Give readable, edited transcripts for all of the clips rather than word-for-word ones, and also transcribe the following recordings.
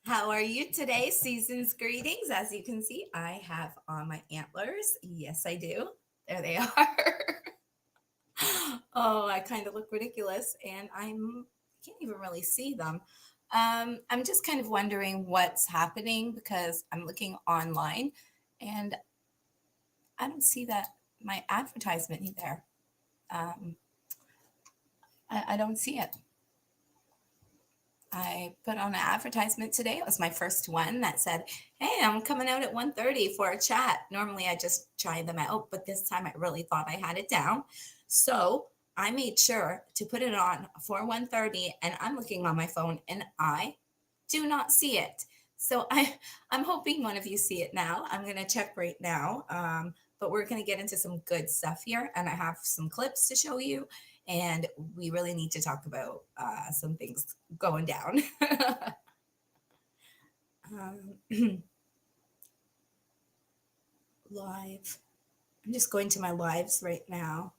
How are you today? Season's greetings. As you can see, I have on my antlers. Yes, I do. There they are. Oh, I kind of look ridiculous, and can't even really see them. I'm just kind of wondering what's happening because I'm looking online, and I don't see that my advertisement there. Um, I don't see it. I put on an advertisement today. It was my first one that said, "Hey, I'm coming out at 1:30 for a chat." Normally I just try them out, but this time I really thought I had it down. So I made sure to put it on for 1:30, and I'm looking on my phone and I do not see it. So I'm hoping one of you see it now. I'm gonna check right now. But we're gonna get into some good stuff here, and I have some clips to show you, and we really need to talk about some things going down. um, Live. I'm just going to my lives right now.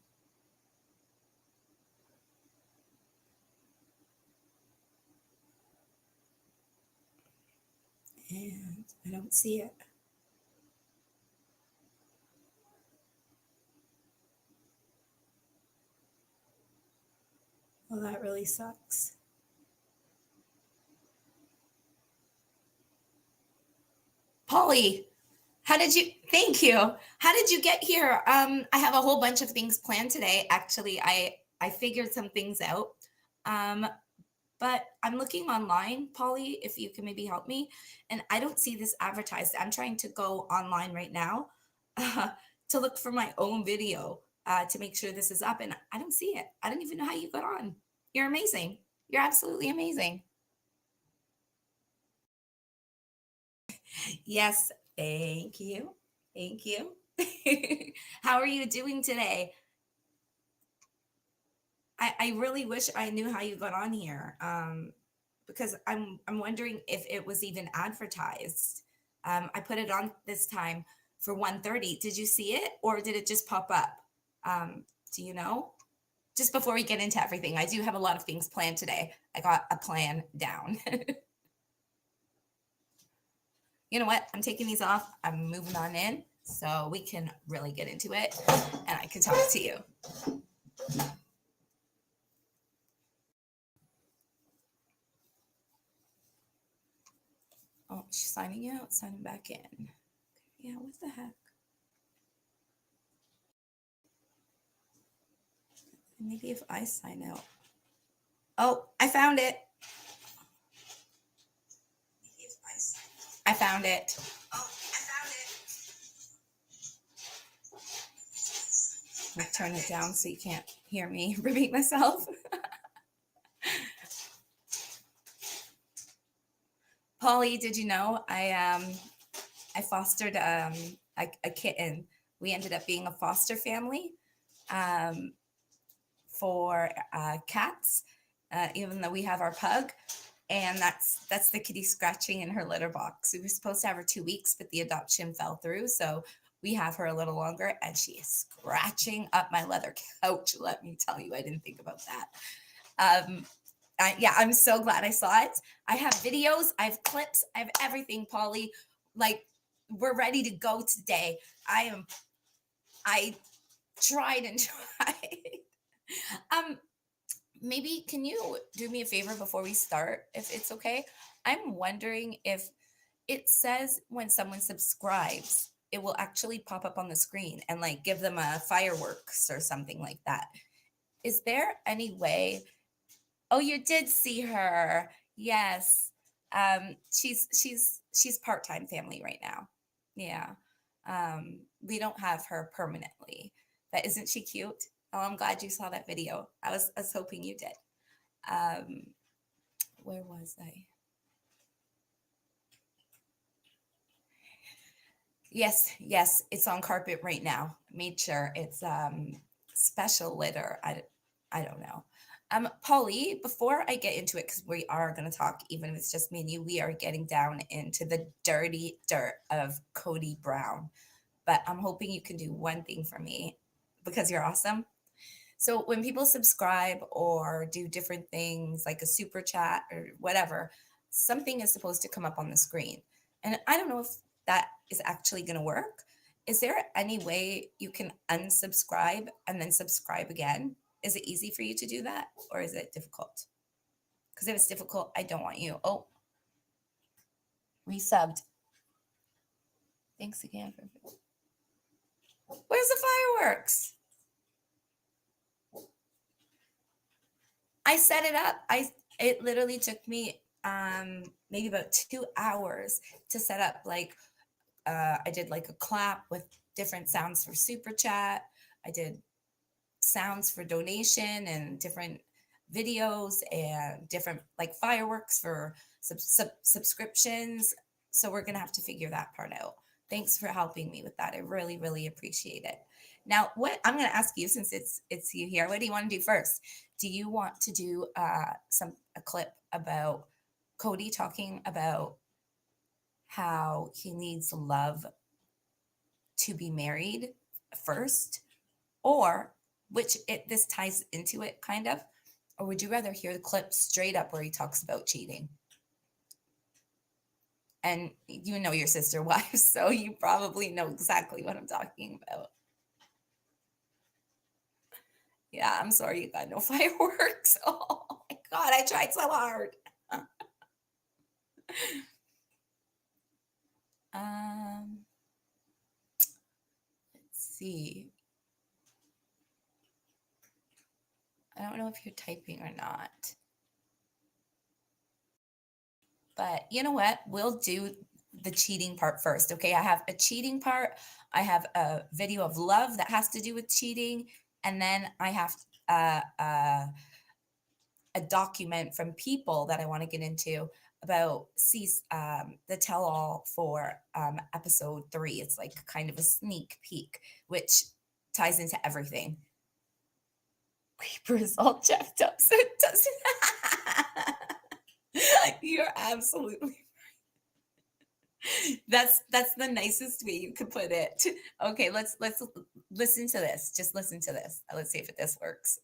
And I don't see it. Well, that really sucks. Polly, how did you? Thank you. How did you get here? I have a whole bunch of things planned today. Actually, I figured some things out. Um, but I'm looking online, Polly, if you can maybe help me. And I don't see this advertised. I'm trying to go online right now uh, to look for my own video to make sure this is up. And I don't see it. I don't even know how you got on. You're amazing. You're absolutely amazing. Yes, thank you. Thank you. How are you doing today? I really wish I knew how you got on here. Because I'm wondering if it was even advertised. I put it on this time for 1:30. Did you see it or did it just pop up? Do you know? Just before we get into everything, I do have a lot of things planned today. I got a plan down. You know what? I'm taking these off. I'm moving on in so we can really get into it and I can talk to you. Oh, she's signing out, signing back in. Yeah, what the heck? Maybe if I sign out. Oh, I found it. I found it. I'll turn it down so you can't hear me repeat myself. Polly, did you know I fostered a kitten. We ended up being a foster family um, for cats, even though we have our pug. And that's the kitty scratching in her litter box. We were supposed to have her 2 weeks, but the adoption fell through. So we have her a little longer, and she is scratching up my leather couch. Let me tell you, I didn't think about that. Yeah, I'm so glad I saw it. I have videos, I have clips, I have everything, Polly. Like, we're ready to go today. I tried and tried. um, Maybe can you do me a favor before we start, if it's okay? I'm wondering if it says when someone subscribes, it will actually pop up on the screen and like give them a fireworks or something like that. Is there any way? Oh, you did see her. Yes. She's part-time family right now. Yeah. We don't have her permanently. But isn't she cute? Oh, I'm glad you saw that video. I was hoping you did. Um, where was I? Yes, it's on carpet right now. Made sure it's special litter. I don't know. Polly, before I get into it, because we are going to talk, even if it's just me and you, we are getting down into the dirty dirt of Cody Brown. But I'm hoping you can do one thing for me because you're awesome. So when people subscribe or do different things like a super chat or whatever, something is supposed to come up on the screen. And I don't know if that is actually going to work. Is there any way you can unsubscribe and then subscribe again? Is it easy for you to do that, or is it difficult? Because if it's difficult, I don't want you. Oh, resubbed. Thanks again. Where's the fireworks? I set it up. It literally took me maybe about 2 hours to set up. Like I did like a clap with different sounds for super chat. I did sounds for donation and different videos and different like fireworks for subscriptions. So we're gonna have to figure that part out. Thanks for helping me with that. I really, really appreciate it. Now, what I'm gonna ask you, since it's you here, what do you want to do first? Do you want to do a clip about Kody talking about how he needs love to be married first, or this ties into it kind of, or would you rather hear the clip straight up where he talks about cheating? And you know your sister wives, so you probably know exactly what I'm talking about. Yeah, I'm sorry you got no fireworks. Oh my God, I tried so hard. Let's see. I don't know if you're typing or not. But you know what? We'll do the cheating part first. Okay. I have a cheating part. I have a video of love that has to do with cheating. And then I have a document from people that I want to get into about the tell all for episode 3. It's like kind of a sneak peek, which ties into everything. Creeper is all jacked up, so it doesn't. You're absolutely right. That's the nicest way you could put it. Okay, let's listen to this. Just listen to this. Let's see if this works.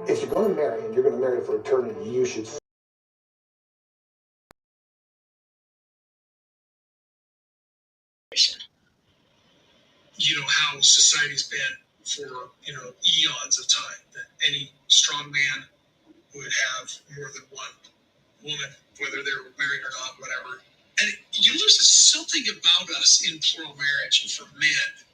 If you're going to marry and you're going to marry for eternity, you should. You know how society's been for eons of time, that any strong man would have more than one woman, whether they're married or not, whatever. And there's something about us in plural marriage and for men.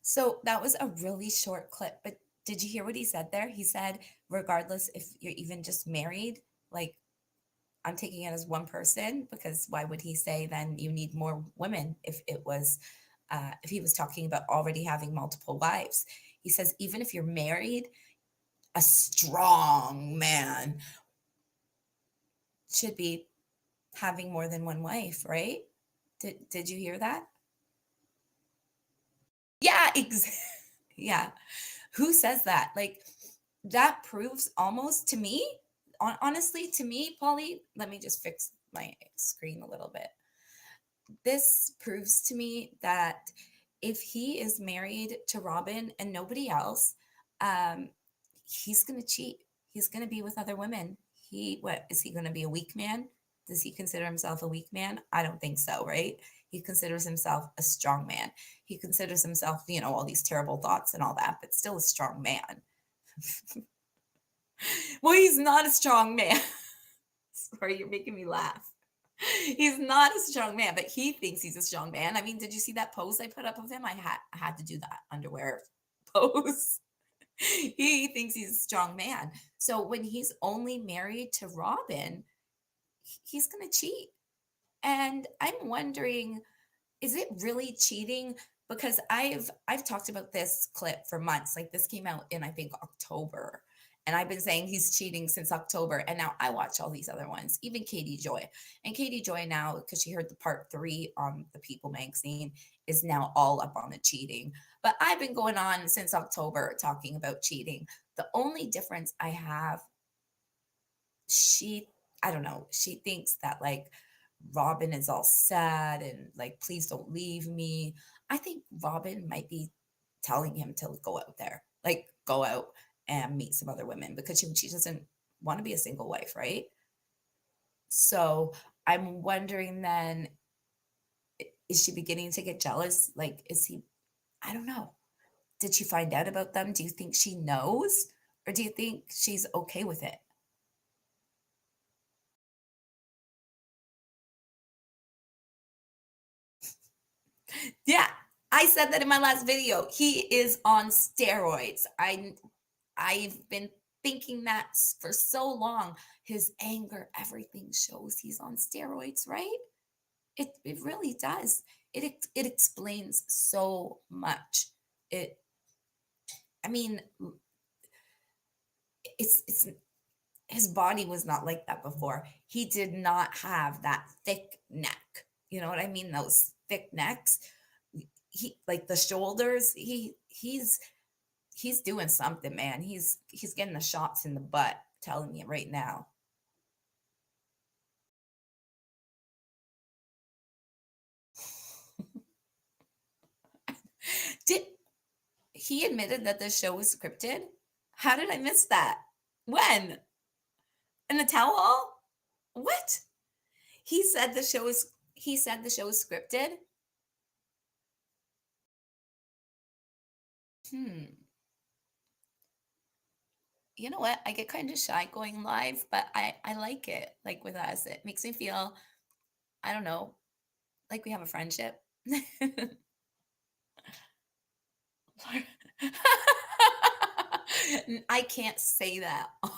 So that was a really short clip, but did you hear what he said there? He said, regardless if you're even just married, like I'm taking it as one person, because why would he say then you need more women if if he was talking about already having multiple wives? He says, even if you're married, a strong man should be having more than one wife, right? Did you hear that? Yeah, yeah. Who says that? Like that proves almost to me, honestly, to me, Polly, let me just fix my screen a little bit. This proves to me that if he is married to Robyn and nobody else, um, he's going to cheat. He's going to be with other women. What is he going to be, a weak man? Does he consider himself a weak man? I don't think so, right? He considers himself a strong man. He considers himself, all these terrible thoughts and all that, but still a strong man. Well, he's not a strong man. Sorry, you're making me laugh. He's not a strong man, but he thinks he's a strong man. I mean, did you see that pose I put up of him? I had to do that underwear pose. He thinks he's a strong man. So when he's only married to Robyn, he's going to cheat. And I'm wondering, is it really cheating? Because I've talked about this clip for months. Like this came out in I think October. And I've been saying he's cheating since October. And now I watch all these other ones, even Katie Joy. And Katie Joy now, because she heard the part 3 on the People magazine, is now all up on the cheating. But I've been going on since October talking about cheating. The only difference I have, she, I don't know, she thinks that like Robyn is all sad and like, please don't leave me. I think Robyn might be telling him to go out there, like go out and meet some other women because she doesn't want to be a single wife, right? So I'm wondering then, is she beginning to get jealous? Like, is he, I don't know. Did she find out about them? Do you think she knows? Or do you think she's okay with it? Yeah, I said that in my last video. He is on steroids. I've been thinking that for so long. His anger, everything shows he's on steroids, right? It really does. It explains so much. It I mean, it's his body was not like that before. He did not have that thick neck. You know what I mean? Those thick necks. He like the shoulders. He's doing something, man. He's getting the shots in the butt. Telling you right now. Did he admitted that the show was scripted? How did I miss that? When? In the towel hall? What? He said the show is scripted? Hmm. You know what? I get kind of shy going live, but I like it. Like with us, it makes me feel, I don't know, like we have a friendship. I can't say that on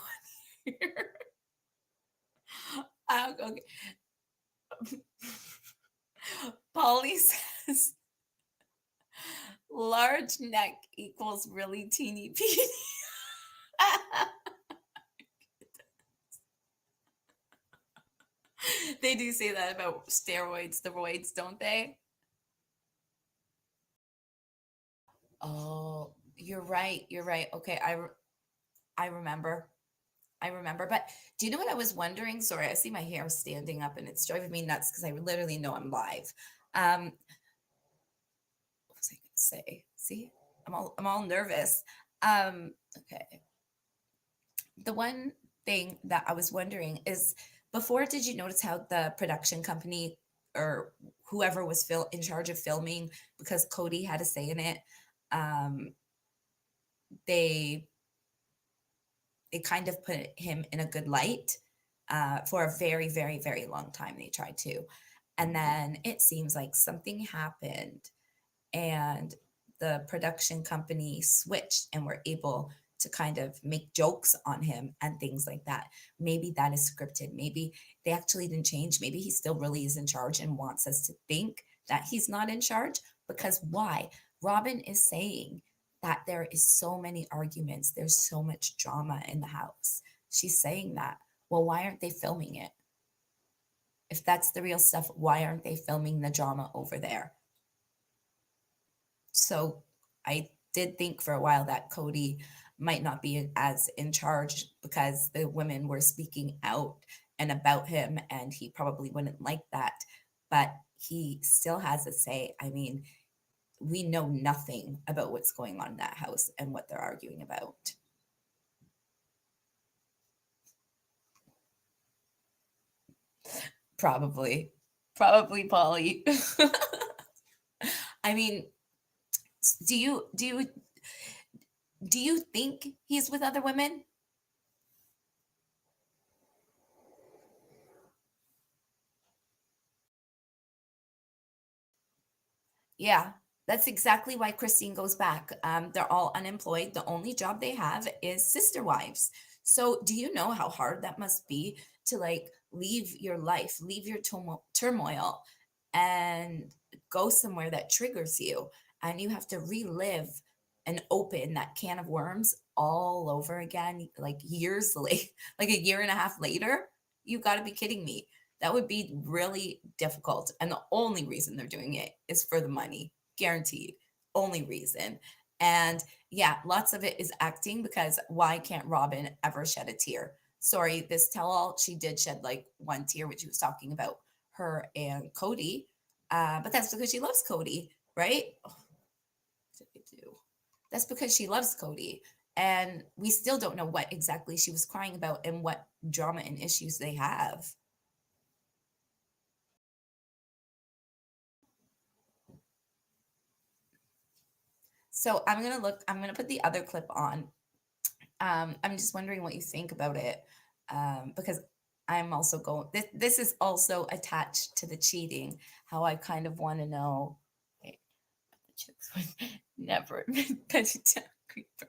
here. Okay. Polly says large neck equals really teeny peeny. They do say that about steroids, the roids, don't they? Oh, you're right. You're right. Okay, I remember. I remember. But do you know what I was wondering? Sorry, I see my hair standing up and it's driving me nuts because I literally know I'm live. What was I gonna say? See, I'm all nervous. Okay. The one thing that I was wondering is, before, did you notice how the production company or whoever was in charge of filming, because Kody had a say in it, um, they it kind of put him in a good light for a very, very, very long time. They tried to. And then it seems like something happened and the production company switched and were able to kind of make jokes on him and things like that. Maybe that is scripted. Maybe they actually didn't change. Maybe he still really is in charge and wants us to think that he's not in charge. Because why? Robyn is saying that there is so many arguments. There's so much drama in the house. She's saying that. Well, why aren't they filming it? If that's the real stuff, why aren't they filming the drama over there? So I did think for a while that Kody might not be as in charge because the women were speaking out and about him, and he probably wouldn't like that. But he still has a say. I mean, we know nothing about what's going on in that house and what they're arguing about. Probably Polly. I mean, do you think he's with other women? Yeah, that's exactly why Christine goes back. They're all unemployed. The only job they have is sister wives. So, do you know how hard that must be to like leave your life, leave your turmoil, and go somewhere that triggers you, and you have to relive and open that can of worms all over again, like years late, like a year and a half later? You got to be kidding me. That would be really difficult. And the only reason they're doing it is for the money, guaranteed. Only reason. And yeah, lots of it is acting, because why can't Robyn ever shed a tear? Sorry, this tell all, she did shed like one tear, which she was talking about her and Kody. But that's because she loves Kody, right? Oh, what did I do? That's because she loves Kody. And we still don't know what exactly she was crying about and what drama and issues they have. So I'm going to put the other clip on. I'm just wondering what you think about it, because I'm also going, this is also attached to the cheating, how I kind of want to know. Wait, the chicks would never admit that creeper.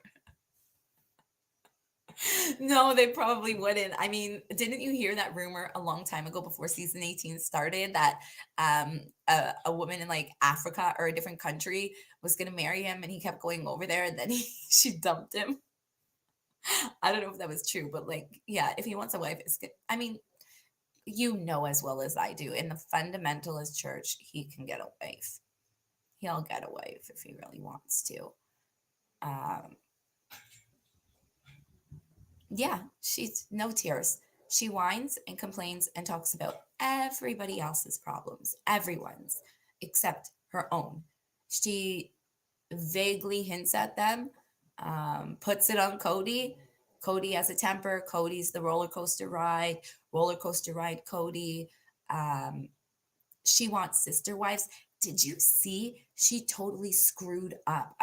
No, they probably wouldn't. I mean, didn't you hear that rumor a long time ago before season 18 started that a woman in like Africa or a different country was going to marry him, and he kept going over there, and then she dumped him? I don't know if that was true, but like, yeah, if he wants a wife, it's good. I mean, you know as well as I do, in the fundamentalist church, he can get a wife. He'll get a wife if he really wants to. Yeah, she's no tears. She whines and complains and talks about everybody else's problems, everyone's, except her own. She vaguely hints at them, puts it on Kody. Kody has a temper. Cody's the roller coaster ride Kody. She wants sister wives. Did you see? She totally screwed up.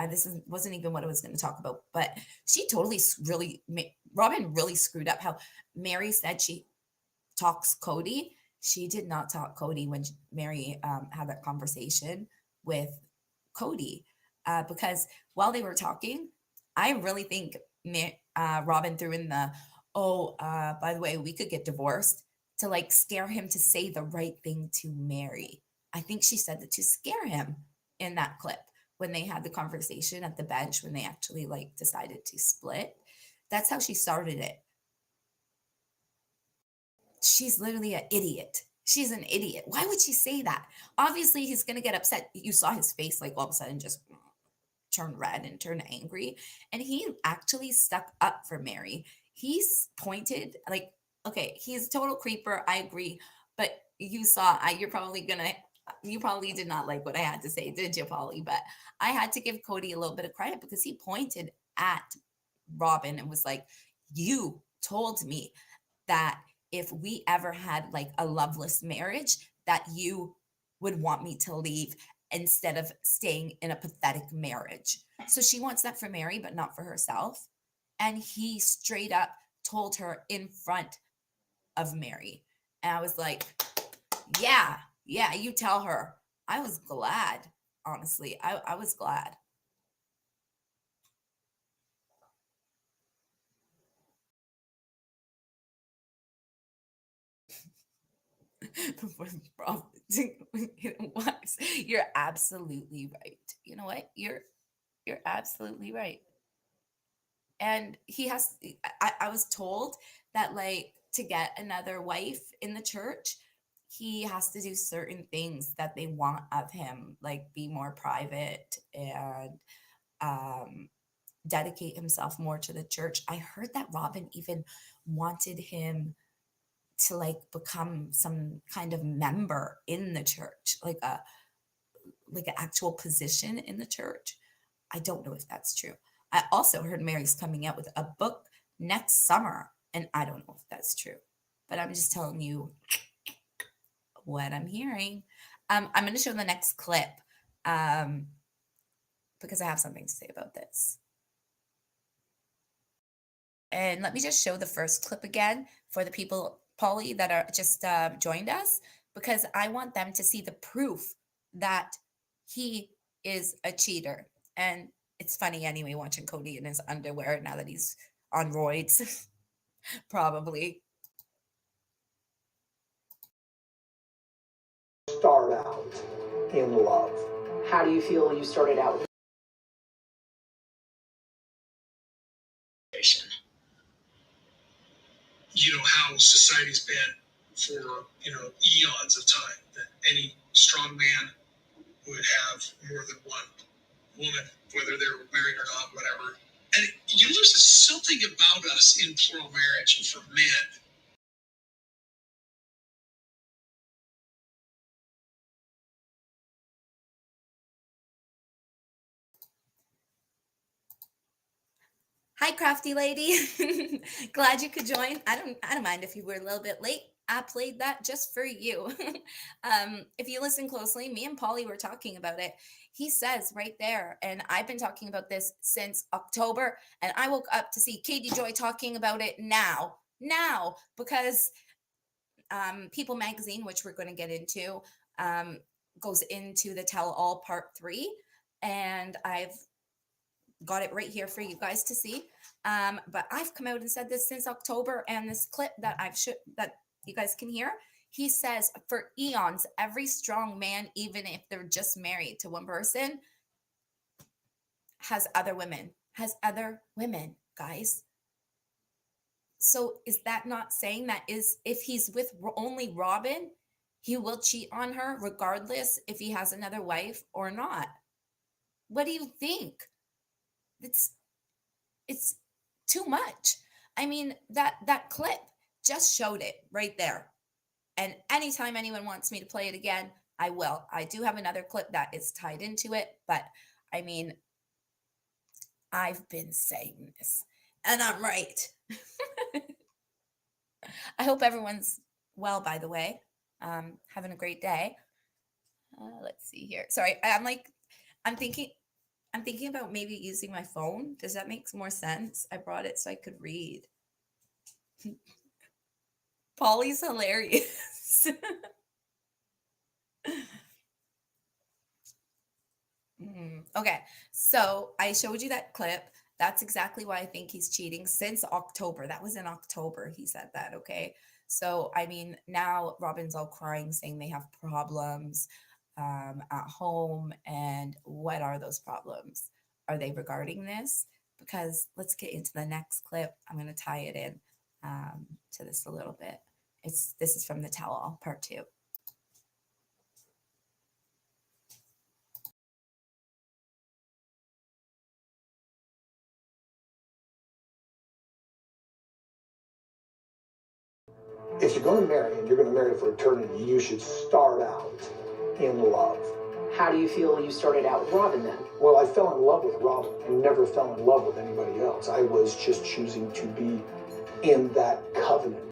Wasn't even what I was going to talk about, but she totally Robyn really screwed up. How Mary said she talks Kody. She did not talk Kody when Mary had that conversation with Kody, because while they were talking, I really think Robyn threw in the, oh, by the way, we could get divorced, to like scare him to say the right thing to Mary. I think she said that to scare him in that clip when they had the conversation at the bench, when they actually like decided to split. That's how she started it. She's literally an idiot. She's an idiot. Why would she say that? Obviously, he's going to get upset. You saw his face like all of a sudden just turn red and turn angry. And he actually stuck up for Mary. He's pointed like, okay, he's a total creeper. I agree. But you saw, you probably did not like what I had to say, did you, Polly? But I had to give Kody a little bit of credit, because he pointed at Robyn and was like, you told me that if we ever had like a loveless marriage, that you would want me to leave instead of staying in a pathetic marriage. So she wants that for Mary, but not for herself. And he straight up told her in front of Mary. And I was like, yeah, you tell her. I was glad, honestly. I was glad. Before the prophet. You're absolutely right. You know what? You're absolutely right. And he has, I was told that like to get another wife in the church, he has to do certain things that they want of him, like be more private and um dedicate himself more to the church. I heard that Robyn even wanted him to like become some kind of member in the church, like an actual position in the church. I don't know if that's true. I also heard Mary's coming out with a book next summer, and I don't know if that's true. But I'm just telling you what I'm hearing. I'm going to show the next clip, because I have something to say about this. And let me just show the first clip again for the people, Polly, that are just joined us, because I want them to see the proof that he is a cheater. And it's funny anyway, watching Kody in his underwear now that he's on roids, probably. Start out in love. How do you feel you started out? You know how society's been for eons of time, that any strong man would have more than one woman, whether they're married or not, whatever. And you know, there's something about us in plural marriage for men. Hi, crafty lady. Glad you could join. I don't mind if you were a little bit late. I played that just for you. If you listen closely, me and Polly were talking about it. He says right there, and I've been talking about this since October, and I woke up to see Katie Joy talking about it now, because People Magazine, which we're going to get into, goes into the Tell All Part 3, and I've got it right here for you guys to see. But I've come out and said this since October, and this clip that that you guys can hear, he says for eons, every strong man, even if they're just married to one person, has other women, guys. So is that not saying that is if he's with only Robyn, he will cheat on her regardless if he has another wife or not? What do you think? It's too much. I mean, that clip just showed it right there. And anytime anyone wants me to play it again, I will. I do have another clip that is tied into it, but I mean, I've been saying this, and I'm right. I hope everyone's well, by the way. Having a great day. Let's see here. Sorry, I'm thinking about maybe using my phone. Does that make more sense? I brought it so I could read. Polly's hilarious. Okay, so I showed you that clip. That's exactly why I think he's cheating since October. That was in October he said that, okay? So, I mean, now Robyn's all crying, saying they have problems at home. And what are those problems? Are they regarding this? Because let's get into the next clip. I'm going to tie it in to this a little bit. This is from the Tell All Part 2. If you're going to marry and you're going to marry for eternity, you should start out in love. How do you feel you started out with Robyn then? Well, I fell in love with Robyn and never fell in love with anybody else. I was just choosing to be in that covenant.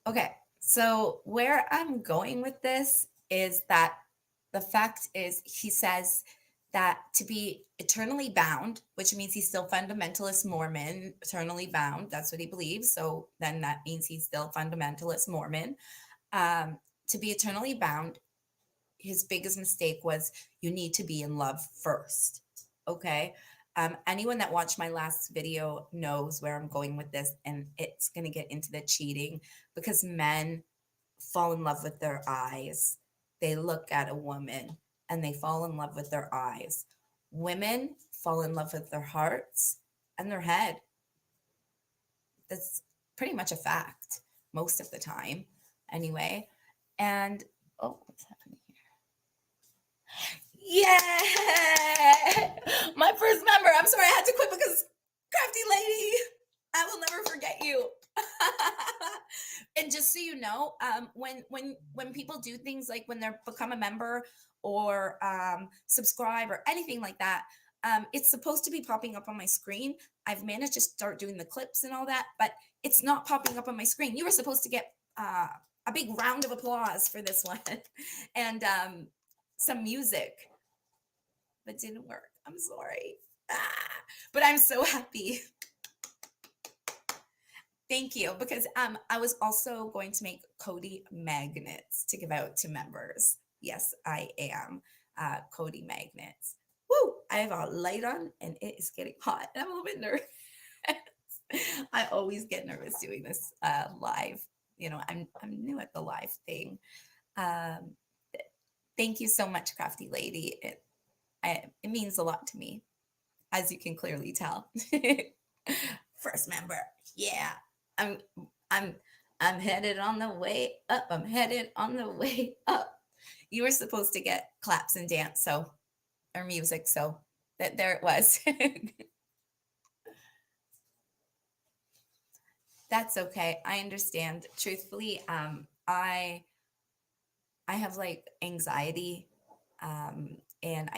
Okay, so where I'm going with this is that the fact is he says that to be eternally bound, which means he's still fundamentalist Mormon, eternally bound, that's what he believes. So then that means he's still fundamentalist Mormon. To be eternally bound, his biggest mistake was you need to be in love first. Okay. Anyone that watched my last video knows where I'm going with this, and it's going to get into the cheating because men fall in love with their eyes. They look at a woman and they fall in love with their eyes. Women fall in love with their hearts and their head. That's pretty much a fact most of the time, anyway. And oh, what's happening here? Yeah, my first member. I'm sorry I had to quit because crafty lady, I will never forget you. And just so you know, when people do things like when they're become a member or subscribe or anything like that, it's supposed to be popping up on my screen. I've managed to start doing the clips and all that, but it's not popping up on my screen. You were supposed to get a big round of applause for this one and some music, but didn't work. I'm sorry. But I'm so happy. Thank you, because I was also going to make Kody magnets to give out to members. Yes, I am. Kody magnets. Woo! I have a light on and it is getting hot. I'm a little bit nervous. I always get nervous doing this live. You know, I'm new at the live thing. Thank you so much, crafty lady. It means a lot to me, as you can clearly tell. First member, yeah. I'm I'm I'm headed on the way up. I'm headed on the way up. You were supposed to get claps and dance, so or music, so that there it was. That's okay. I understand. Truthfully, I have like anxiety, and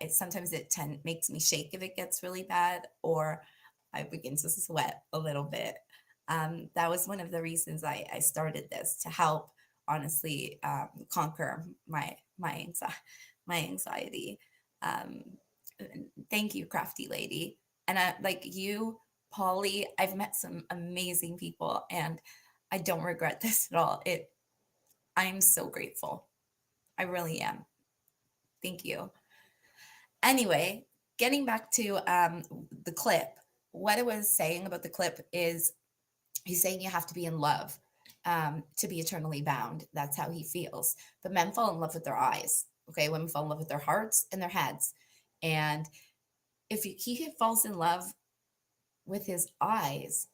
sometimes makes me shake if it gets really bad, or I begin to sweat a little bit. That was one of the reasons I started this to help, honestly, conquer my anxiety. Um, Thank you, crafty lady, and like you, Polly. I've met some amazing people, and I don't regret this at all. I'm so grateful. I really am. Thank you. Anyway, getting back to the clip, what I was saying about the clip is he's saying you have to be in love to be eternally bound. That's how he feels. But men fall in love with their eyes. Okay. Women fall in love with their hearts and their heads. And if he falls in love with his eyes,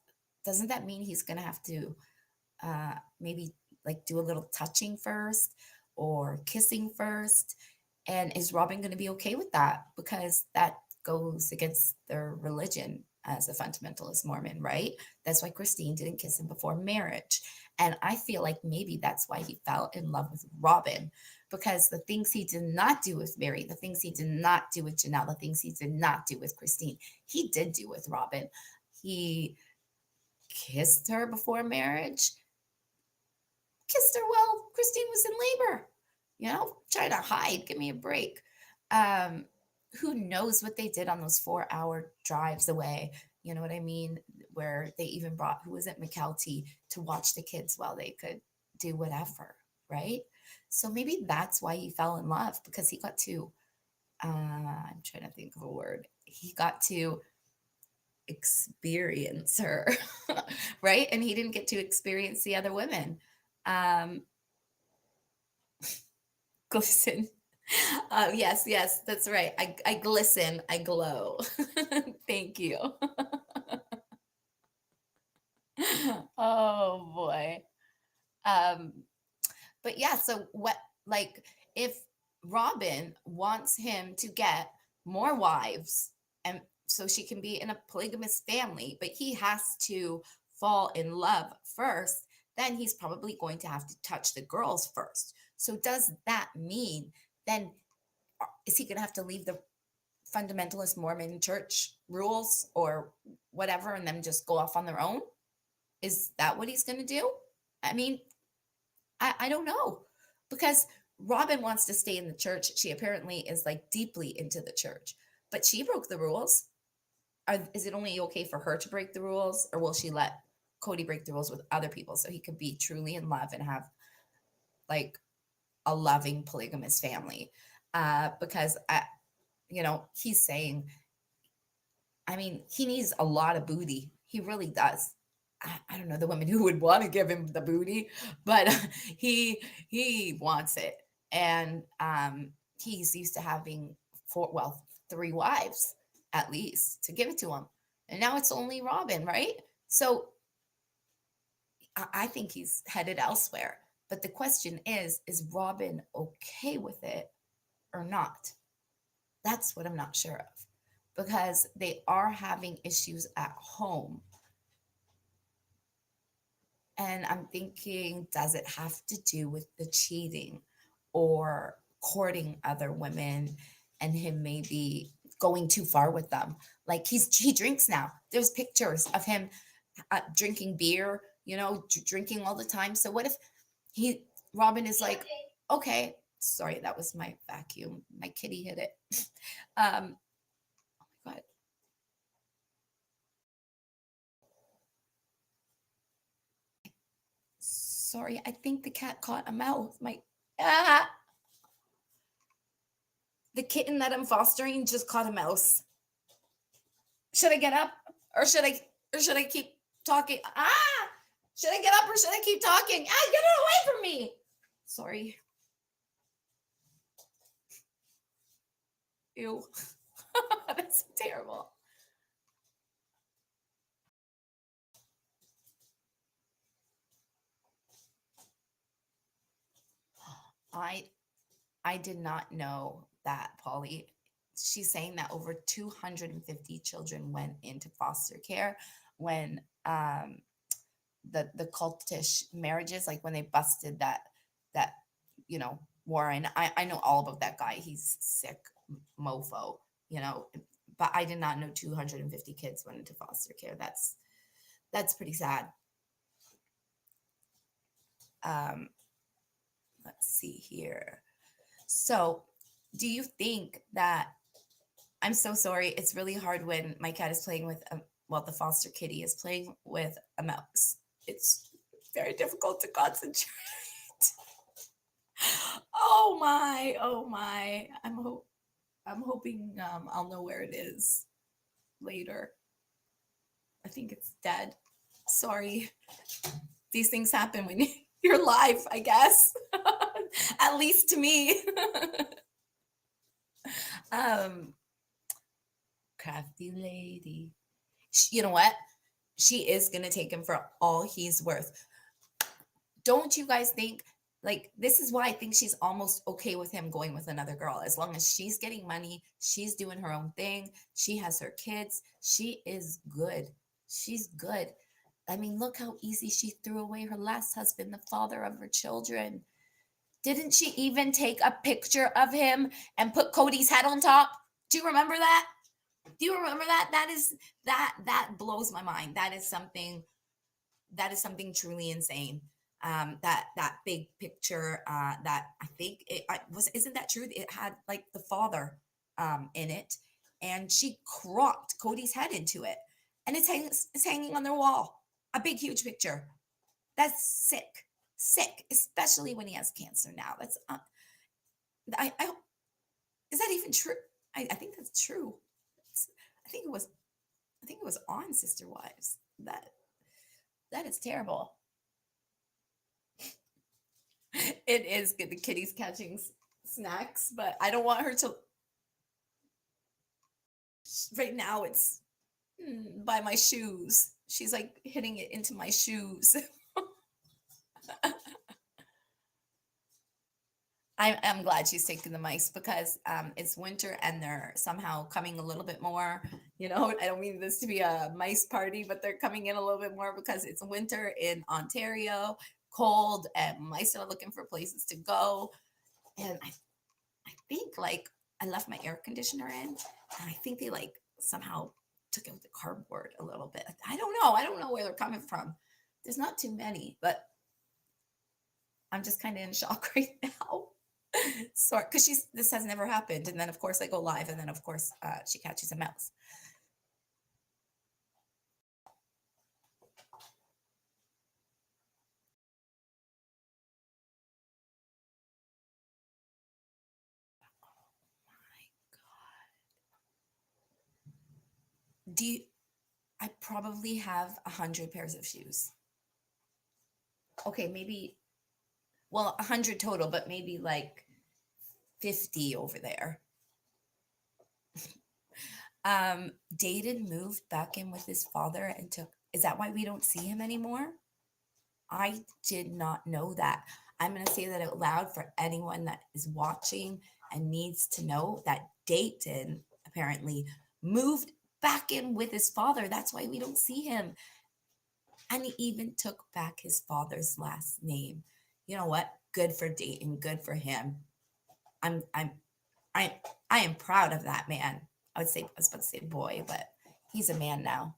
doesn't that mean he's going to have to maybe like do a little touching first or kissing first? And is Robyn going to be okay with that? Because that goes against their religion as a fundamentalist Mormon, right? That's why Christine didn't kiss him before marriage. And I feel like maybe that's why he fell in love with Robyn, because the things he did not do with Mary, the things he did not do with Janelle, the things he did not do with Christine, he did do with Robyn. He kissed her before marriage, kissed her while Christine was in labor. Try to hide, give me a break. Who knows what they did on those 4-hour drives away? You know what I mean? Where they even brought, who was it, McKelty, to watch the kids while they could do whatever, right? So maybe that's why he fell in love, because he got to, I'm trying to think of a word, he got to experience her, right? And he didn't get to experience the other women. Glisten. Yes, that's right. I glisten, I glow. Thank you. Oh boy. Um, but yeah, so what, like, if Robyn wants him to get more wives and so she can be in a polygamous family, but he has to fall in love first, then he's probably going to have to touch the girls first. So does that mean then is he going to have to leave the fundamentalist Mormon church rules or whatever and then just go off on their own? Is that what he's going to do? I mean, I don't know, because Robyn wants to stay in the church. She apparently is like deeply into the church, but she broke the rules. Is it only okay for her to break the rules, or will she let Cody break the rules with other people so he could be truly in love and have like a loving polygamous family? Because he's saying, I mean, he needs a lot of booty. He really does. I don't know the women who would want to give him the booty, but he wants it, and he's used to having 3 wives at least to give it to him, and now it's only Robyn, right? So I think he's headed elsewhere. But the question is Robyn okay with it or not? That's what I'm not sure of, because they are having issues at home. And I'm thinking, does it have to do with the cheating or courting other women and him maybe going too far with them? Like he drinks now. There's pictures of him drinking beer, drinking all the time. So what if Robyn is like, okay, sorry, that was my vacuum. My kitty hit it. Oh my God. Sorry, I think the cat caught a mouse. The kitten that I'm fostering just caught a mouse. Should I get up or should I keep talking? Should I get up or should I keep talking? Get it away from me. Sorry. Ew. That's terrible. I I did not know that, Polly. She's saying that over 250 children went into foster care when the cultish marriages, like when they busted that Warren. I know all about that guy. He's sick mofo, you know. But I did not know 250 kids went into foster care. That's pretty sad. Um, let's see here. So, do you think that I'm so sorry. It's really hard when my cat is playing with the foster kitty is playing with a mouse. It's very difficult to concentrate. Oh my, oh my. I'm hoping I'll know where it is later. I think it's dead. Sorry. These things happen when you're live, I guess. At least to me. um Crafty lady. You know what? She is going to take him for all he's worth. Don't you guys think, like, this is why I think she's almost okay with him going with another girl? As long as she's getting money, she's doing her own thing, she has her kids, she is good. She's good. I mean, look how easy she threw away her last husband, the father of her children. Didn't she even take a picture of him and put Cody's head on top? Do you remember that? Do you remember that? That blows my mind. That is something truly insane. That big picture, that I think it was, isn't that true? It had like the father in it, and she cropped Cody's head into it, and it's hanging on their wall. A big huge picture. That's sick, sick, especially when he has cancer now. That's I is that even true? I think that's true. I think it was I think it was on Sister Wives. That is terrible. It is good. The kitty's catching snacks, but I don't want her to. Right now, it's by my shoes. She's like hitting it into my shoes. I'm glad she's taking the mice because it's winter and they're somehow coming a little bit more. I don't mean this to be a mice party, but they're coming in a little bit more because it's winter in Ontario, cold, and mice are looking for places to go. And I think like I left my air conditioner in, and I think they like somehow took out the cardboard a little bit. I don't know. I don't know where they're coming from. There's not too many, but I'm just kind of in shock right now. So, because this has never happened, and then of course I go live, and then of course she catches a mouse. Do you, I probably have 100 pairs of shoes. Okay, maybe, well, 100 total, but maybe like 50 over there. Dated moved back in with his father and took. Is that why we don't see him anymore? I did not know that. I'm going to say that out loud for anyone that is watching and needs to know that Dayton apparently moved back in with his father. That's why we don't see him. And he even took back his father's last name. You know what? Good for Dayton. Good for him. I'm I I am proud of that man. I was about to say boy, but he's a man now.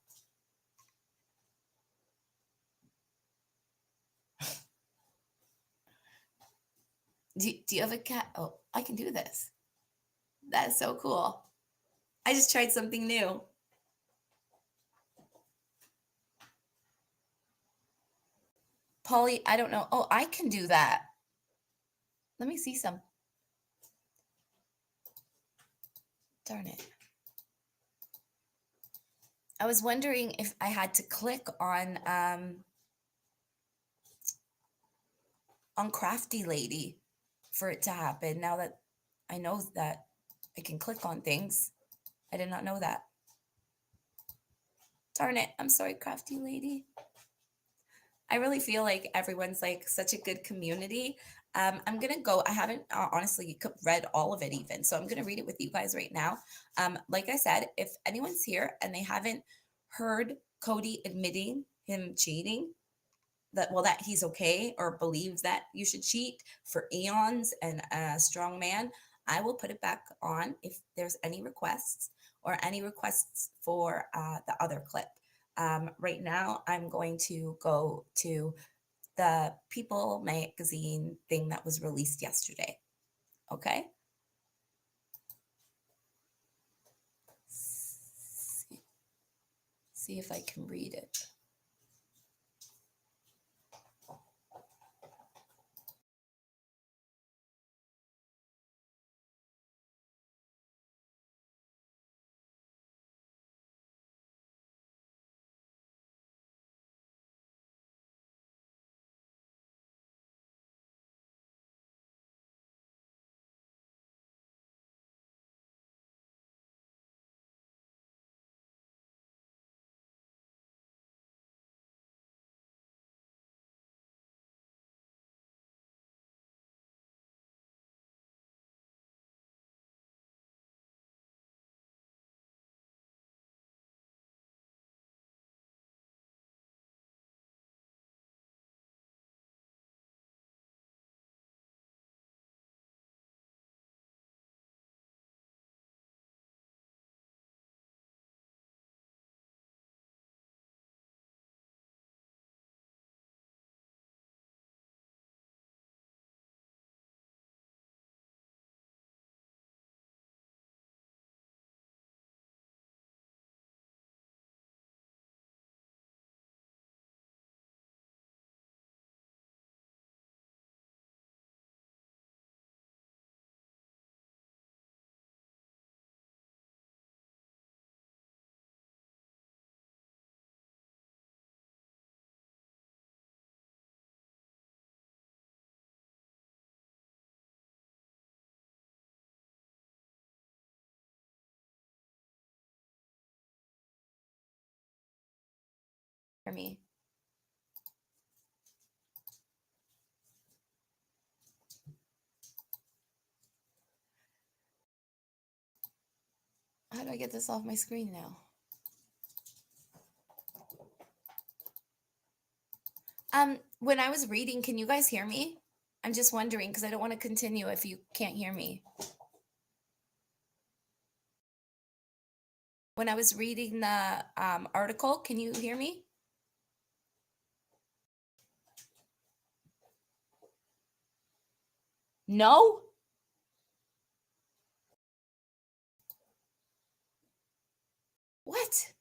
Do you have a cat? Oh, I can do this. That is so cool. I just tried something new. Polly, I don't know. Oh, I can do that. Let me see some. Darn it. I was wondering if I had to click on Crafty Lady for it to happen. Now that I know that I can click on things, I did not know that. Darn it. I'm sorry, Crafty Lady. I really feel like everyone's like such a good community. I'm gonna go. I haven't honestly read all of it even, so I'm gonna read it with you guys right now. Like I said, if anyone's here and they haven't heard Kody admitting him cheating, that he's okay or believes that you should cheat for eons and a strong man, I will put it back on if there's any requests or any requests for the other clip. Right now, I'm going to go to the People magazine thing that was released yesterday. Okay. See if I can read it. For me. How do I get this off my screen now? When I was reading, can you guys hear me? I'm just wondering because I don't want to continue if you can't hear me. When I was reading the article, can you hear me? No? What?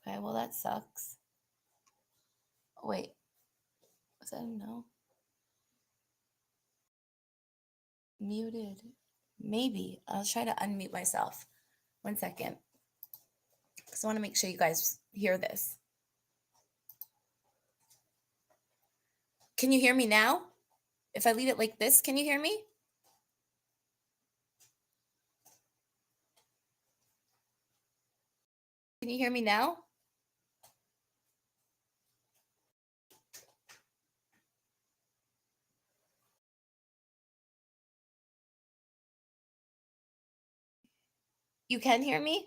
Okay, well, that sucks. Oh, wait. Was that a no? Muted. Maybe. I'll try to unmute myself. 1 second. Because I want to make sure you guys hear this. Can you hear me now? If I leave it like this, can you hear me? Can you hear me now? You can hear me?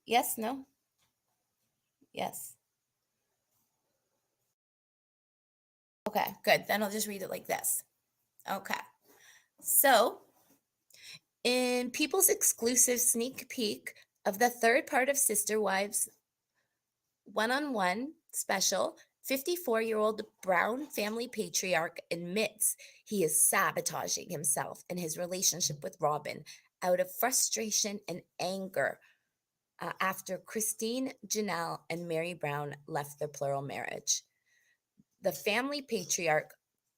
Yes, no? Yes. Okay, good. Then I'll just read it like this. Okay. So, in People's exclusive sneak peek of the third part of Sister Wives one-on-one special, 54-year-old Brown family patriarch admits he is sabotaging himself and his relationship with Robyn out of frustration and anger after Christine, Janelle, and Mary Brown left their plural marriage. The family patriarch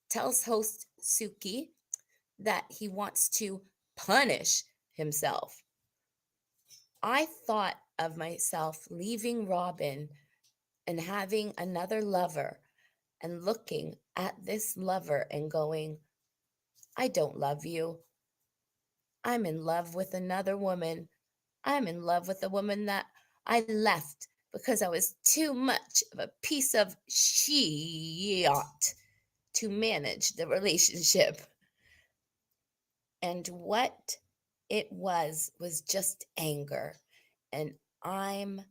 tells host Suki that he wants to punish himself. I thought of myself leaving Robyn and having another lover and looking at this lover and going, I don't love you. I'm in love with another woman. I'm in love with the woman that I left because I was too much of a piece of shit to manage the relationship. And what it was just anger. And I'm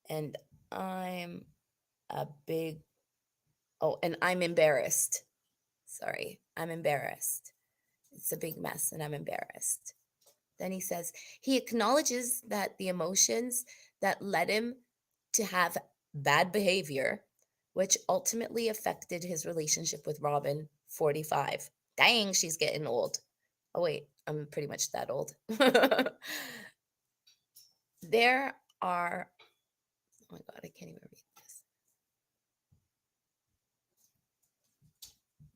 and I'm a big and I'm embarrassed. Sorry, I'm embarrassed. It's a big mess and I'm embarrassed. Then he says he acknowledges that the emotions that led him to have bad behavior, which ultimately affected his relationship with Robyn, 45. Dang, she's getting old. Oh, wait, I'm pretty much that old. There are, oh my God, I can't even read this.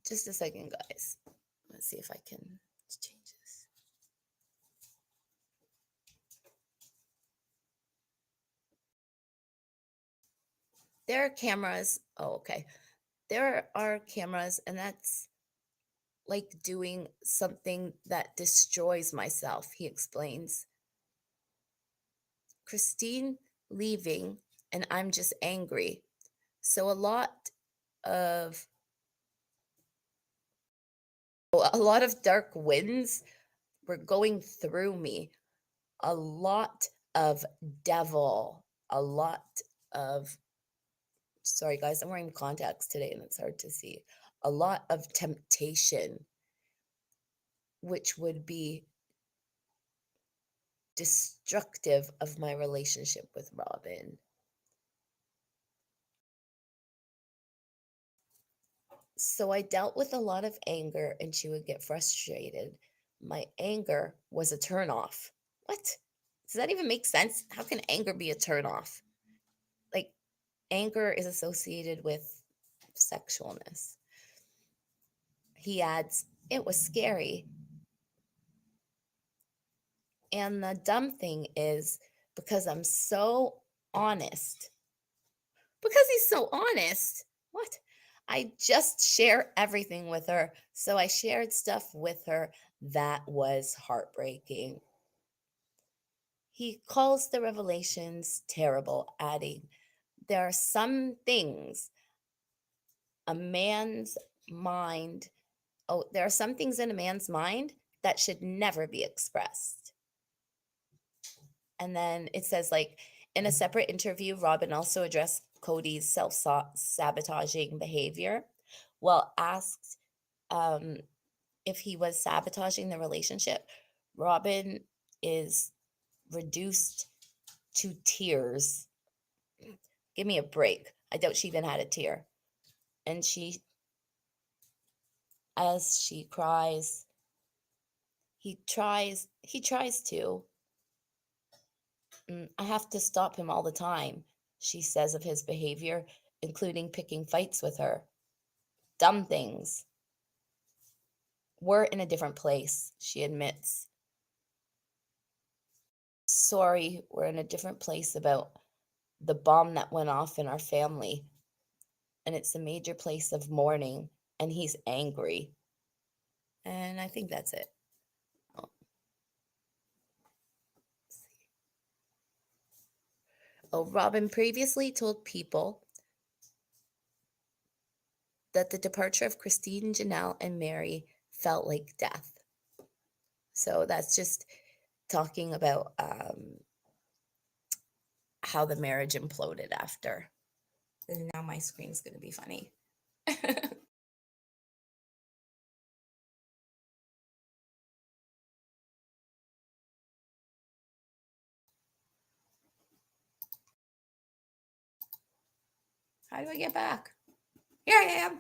Just a second, guys. Let's see if I can change this. There are cameras. Oh, okay. There are cameras, and that's like doing something that destroys myself, he explains. Christine leaving, and I'm just angry. So a lot of dark winds were going through me. A lot of devil, a lot of, sorry guys, I'm wearing contacts today and it's hard to see. A lot of temptation, which would be destructive of my relationship with Robyn. So I dealt with a lot of anger and she would get frustrated. My anger was a turnoff. What? Does that even make sense? How can anger be a turnoff? Like, anger is associated with sexualness. He adds, it was scary. And the dumb thing is, because I'm so honest, because he's so honest, what? I just share everything with her. So I shared stuff with her that was heartbreaking. He calls the revelations terrible, adding, there are some things a man's mind, there are some things in a man's mind that should never be expressed. And then it says, like, in a separate interview, Robyn also addressed Kody's self-sabotaging behavior. Well, asked if he was sabotaging the relationship, Robyn is reduced to tears. Give me a break. I doubt she even had a tear. And as she cries, he tries to. I have to stop him all the time, she says of his behavior, including picking fights with her. Dumb things. We're in a different place, she admits. Sorry, we're in a different place about the bomb that went off in our family. And it's a major place of mourning, and he's angry. And I think that's it. Robyn previously told People that the departure of Christine, Janelle, and Mary felt like death. So that's just talking about how the marriage imploded after. And now my screen's going to be funny. How do I get back? Here I am.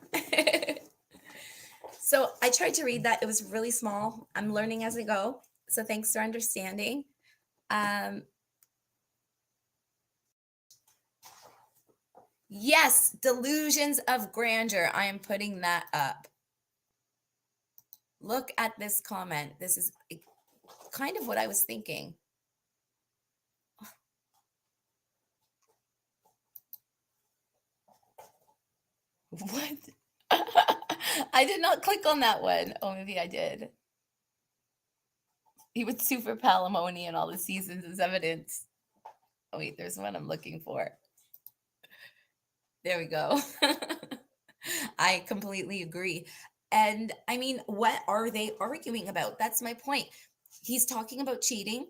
So I tried to read that. It was really small. I'm learning as I go. So thanks for understanding. Yes, delusions of grandeur. I am putting that up. Look at this comment. This is kind of what I was thinking. What? I did not click on that one. Oh, maybe I did. He would super palimony in all the seasons as evidence. Oh, wait, there's one I'm looking for. There we go. I completely agree. And I mean, what are they arguing about? That's my point. He's talking about cheating.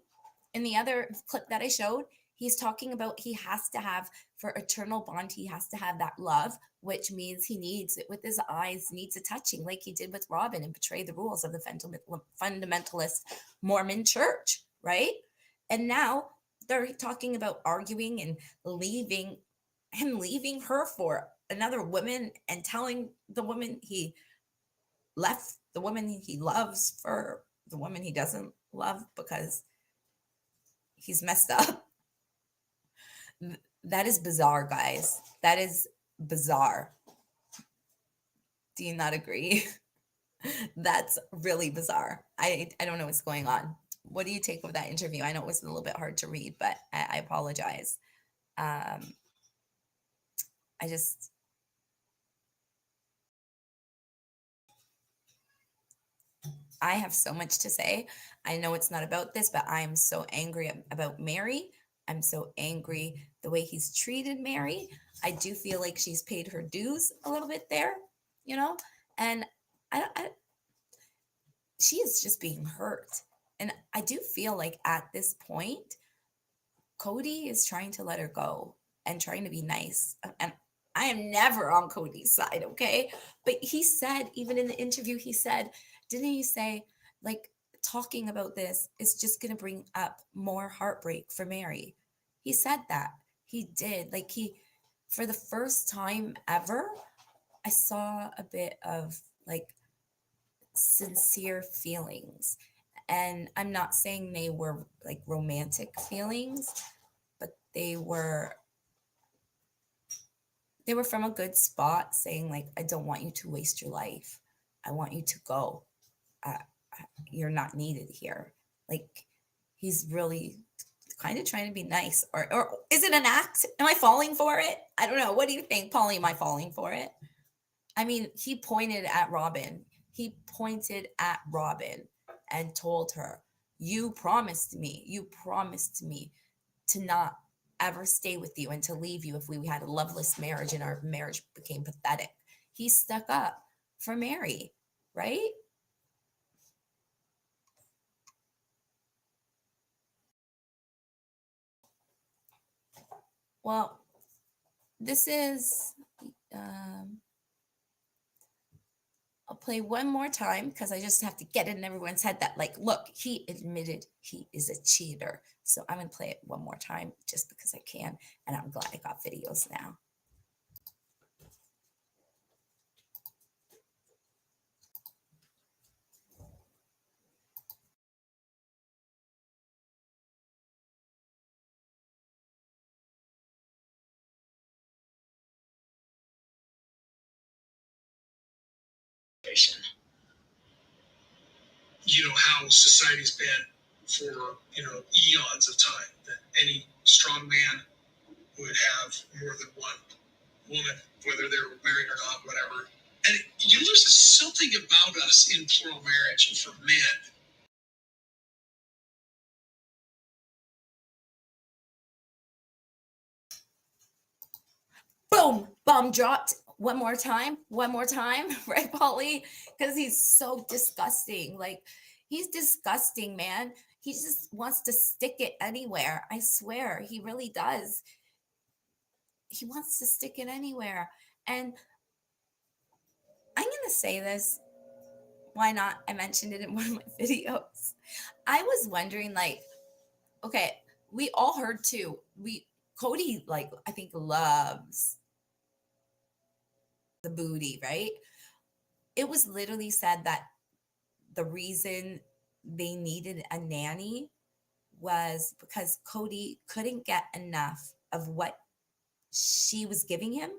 In the other clip that I showed, he's talking about he has to have, for eternal bond, he has to have that love, which means he needs it with his eyes, needs a touching, like he did with Robyn and betray the rules of the fundamentalist Mormon church, right? And now they're talking about arguing and leaving him, leaving her for another woman, and telling the woman he left the woman he loves for the woman he doesn't love because he's messed up. That is bizarre, guys. That is bizarre. Do you not agree? That's really bizarre. I don't know what's going on. What do you take of that interview? I know it was a little bit hard to read, but I apologize. I just, I have so much to say. I know it's not about this, but I am so angry about Mary. I'm so angry the way he's treated Mary. I do feel like she's paid her dues a little bit there, you know, and she is just being hurt. And I do feel like at this point, Kody is trying to let her go and trying to be nice. And I am never on Kody's side, okay? But he said, even in the interview, he said, didn't he say, like, talking about this is just going to bring up more heartbreak for Mary? He said that. He did. Like, for the first time ever, I saw a bit of like sincere feelings. And I'm not saying they were like romantic feelings, but they were from a good spot, saying like, I don't want you to waste your life. I want you to go. You're not needed here. Like, he's really kind of trying to be nice. Or is it an act? Am I falling for it? I don't know. What do you think, Polly? Am I falling for it? I mean, he pointed at Robyn. He pointed at Robyn and told her, you promised me to not ever stay with you and to leave you if we had a loveless marriage and our marriage became pathetic. He stuck up for Mary, right? Well, this is, I'll play one more time because I just have to get it in everyone's head that, like, look, he admitted he is a cheater. So I'm going to play it one more time just because I can. And I'm glad I got videos now. You know how society's been for eons of time, that any strong man would have more than one woman, whether they were married or not, whatever. And there's something about us in plural marriage for men. Boom, bomb dropped. One more time, right, Polly? Because he's so disgusting. Like, he's disgusting, man. He just wants to stick it anywhere. I swear, he really does. He wants to stick it anywhere. And I'm going to say this. Why not? I mentioned it in one of my videos. I was wondering, like, okay, we all heard too. Kody, like, I think loves the booty, right? It was literally said that the reason they needed a nanny was because Kody couldn't get enough of what she was giving him.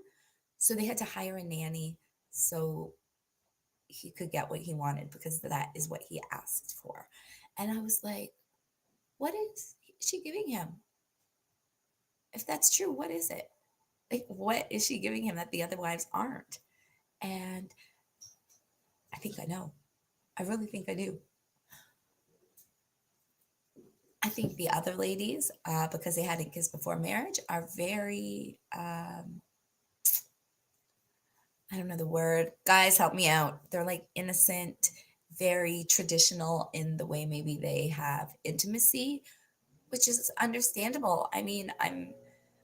So they had to hire a nanny so he could get what he wanted, because that is what he asked for. And I was like, what is she giving him? If that's true, what is it? Like, what is she giving him that the other wives aren't? And I think I know. I really think I do. I think the other ladies, because they hadn't kissed before marriage, are very, I don't know the word. Guys, help me out. They're like innocent, very traditional in the way maybe they have intimacy, which is understandable. I mean,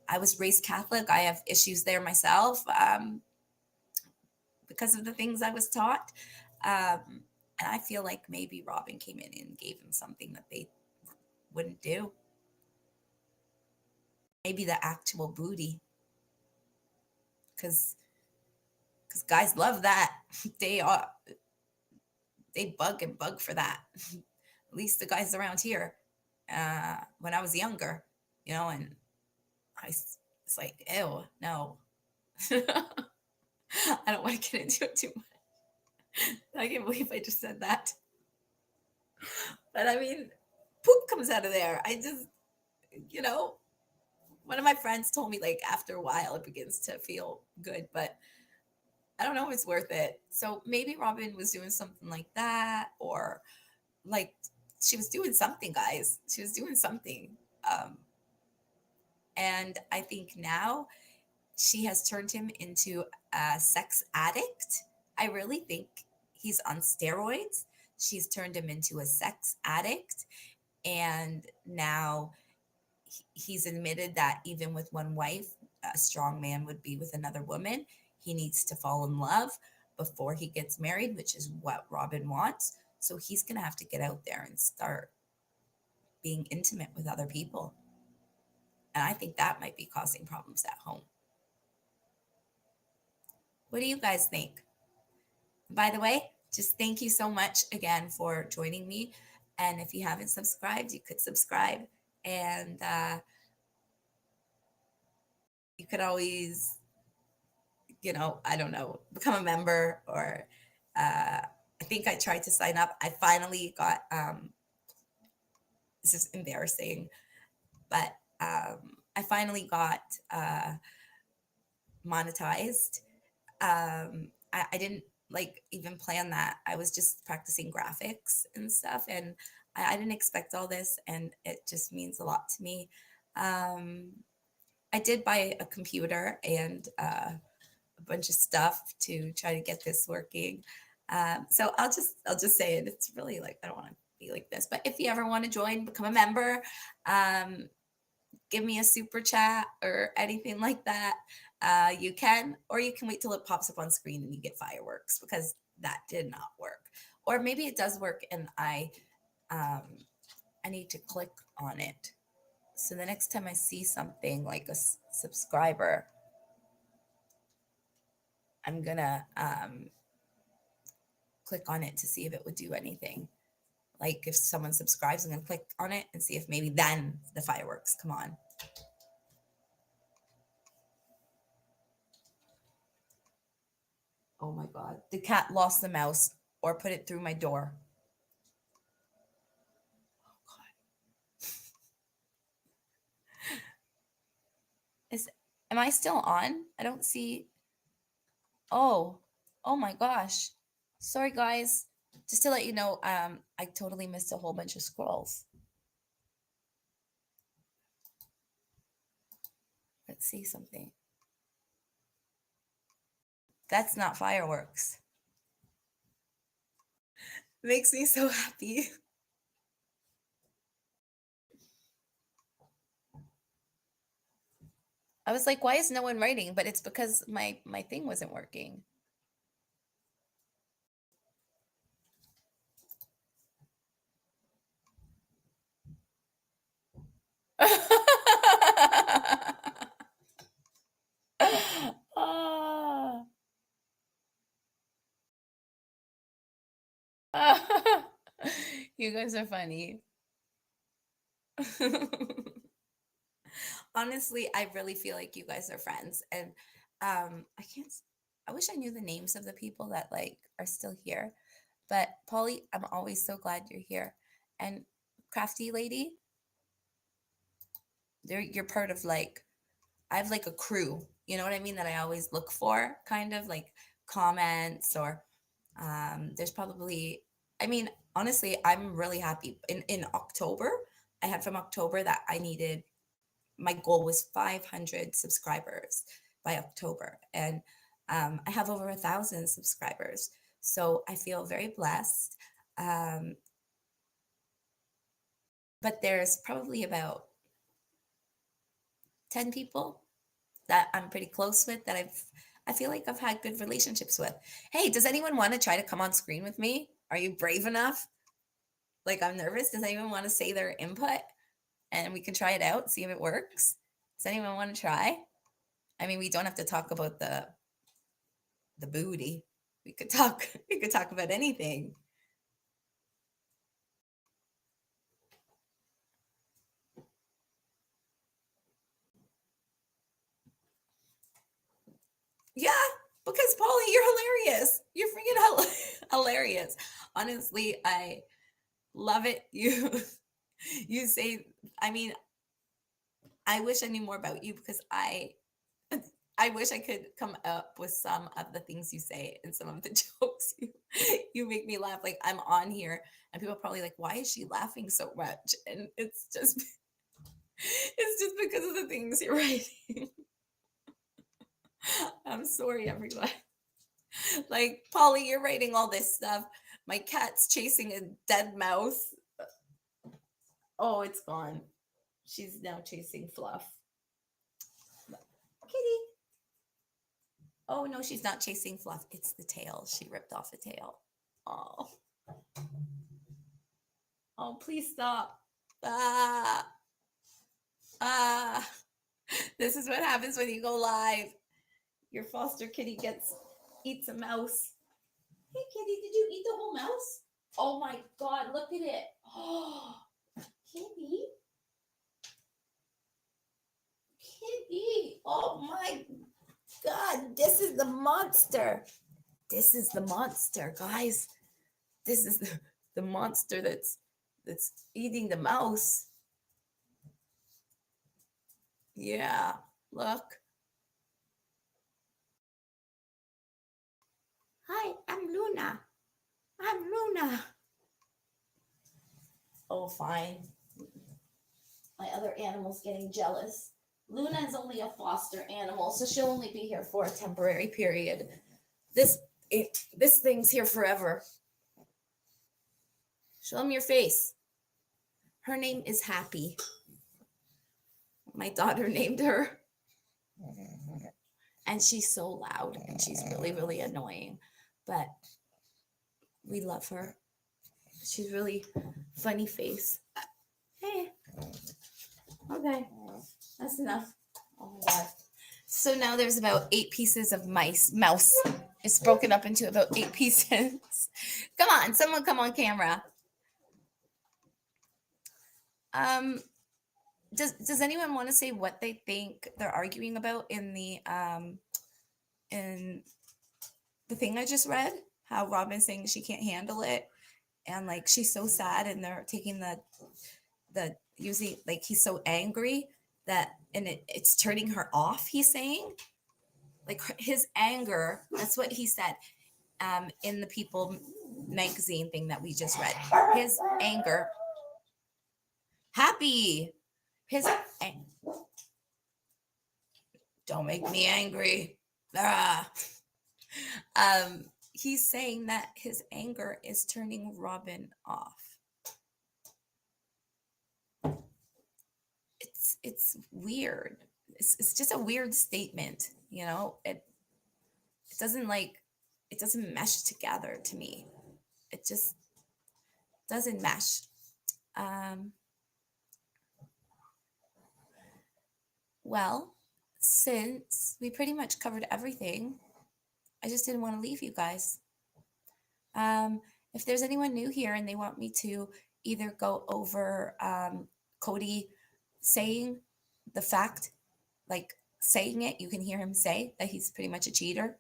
I was raised Catholic. I have issues there myself, because of the things I was taught. And I feel like maybe Robyn came in and gave him something that they wouldn't do. Maybe the actual booty, because guys love that. They are they bug and bug for that. At least the guys around here. When I was younger, and it's like, ew, no. I don't want to get into it too much. I can't believe I just said that. But I mean, poop comes out of there. I just, one of my friends told me like after a while it begins to feel good, but I don't know if it's worth it. So maybe Robyn was doing something like that, or like she was doing something, guys. She was doing something. And I think now she has turned him into a sex addict. I really think he's on steroids. She's turned him into a sex addict. And now he's admitted that even with one wife, a strong man would be with another woman. He needs to fall in love before he gets married, which is what Robyn wants. So he's going to have to get out there and start being intimate with other people. And I think that might be causing problems at home. What do you guys think? By the way, just thank you so much again for joining me. And if you haven't subscribed, you could subscribe. And you could always, I don't know, become a member, or I think I tried to sign up. I finally got, this is embarrassing, but I finally got monetized. I didn't even plan that. I was just practicing graphics and stuff, and I didn't expect all this, and it just means a lot to me. I did buy a computer and a bunch of stuff to try to get this working. So I'll just say it. It's really like, I don't want to be like this, but if you ever want to join, become a member, give me a super chat or anything like that. You can, or you can wait till it pops up on screen and you get fireworks, because that did not work. Or maybe it does work and I need to click on it. So the next time I see something like a subscriber, I'm gonna click on it to see if it would do anything. Like if someone subscribes, I'm gonna click on it and see if maybe then the fireworks come on. Oh my God, the cat lost the mouse or put it through my door. Oh God. Am I still on? I don't see. Oh my gosh. Sorry guys. Just to let you know, I totally missed a whole bunch of scrolls. Let's see something. That's not fireworks. Makes me so happy. I was like, why is no one writing? But it's because my thing wasn't working. Ah. You guys are funny. Honestly, I really feel like you guys are friends, and I wish I knew the names of the people that are still here. But Polly, I'm always so glad you're here. And Crafty Lady, you're part of I have a crew, you know what I mean, that I always look for, kind of like comments, or there's probably, I mean, honestly, I'm really happy in October. I had from October that I needed, my goal was 500 subscribers by October. And I have over 1,000 subscribers. So I feel very blessed. But there's probably about 10 people that I'm pretty close with that I feel like I've had good relationships with. Hey, does anyone want to try to come on screen with me? Are you brave enough? Like, I'm nervous. Does anyone want to say their input and we can try it out, see if it works? Does anyone want to try? I mean, we don't have to talk about the booty. We could talk about anything. Yeah, because Polly, you're hilarious. You're freaking hilarious. Honestly, I love it. You say, I mean, I wish I knew more about you because I wish I could come up with some of the things you say and some of the jokes you make me laugh. Like, I'm on here and people are probably like, why is she laughing so much? And it's just because of the things you're writing. I'm sorry, everyone. Like, Polly, you're writing all this stuff. My cat's chasing a dead mouse. Oh, it's gone. She's now chasing Fluff. Kitty. Oh, no, she's not chasing Fluff. It's the tail. She ripped off the tail. Oh. Oh, please stop. Ah. Ah. This is what happens when you go live. Your foster kitty eats a mouse. Hey, kitty, did you eat the whole mouse? Oh my God, look at it. Oh, kitty. Kitty. Oh my God, this is the monster. This is the monster, guys. This is the monster that's eating the mouse. Yeah, look. Hi, I'm Luna. I'm Luna. Oh, fine. My other animal's getting jealous. Luna is only a foster animal, so she'll only be here for a temporary period. This thing's here forever. Show them your face. Her name is Happy. My daughter named her. And she's so loud and she's really, really annoying. But we love her. She's really funny face. Hey. Okay. That's enough. Oh my God. So now there's about 8 pieces of mouse. It's broken up into about 8 pieces. Come on, someone come on camera. Does anyone want to say what they think they're arguing about in the thing I just read? How Robyn's saying she can't handle it, and like she's so sad, and they're taking the using, like, he's so angry that, and it's turning her off. He's saying, like, his anger. That's what he said in the People magazine thing that we just read. His anger. Happy. Don't make me angry. He's saying that his anger is turning Robyn off. It's weird. It's just a weird statement, you know. It doesn't mesh together to me. It just doesn't mesh. Well, since we pretty much covered everything, I just didn't want to leave you guys. If there's anyone new here and they want me to either go over Kody saying the fact, like saying it, you can hear him say that he's pretty much a cheater.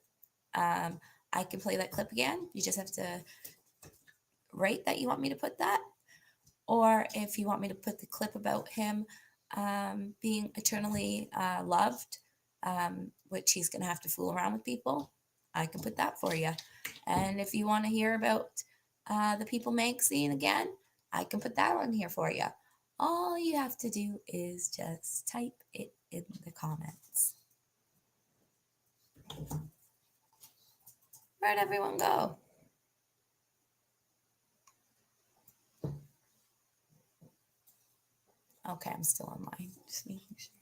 I can play that clip again. You just have to write that you want me to put that. Or if you want me to put the clip about him being eternally loved, which he's going to have to fool around with people, I can put that for you. And if you want to hear about the People magazine again, I can put that on here for you. All you have to do is just type it in the comments. Where'd everyone go? Okay, I'm still online. Just making sure.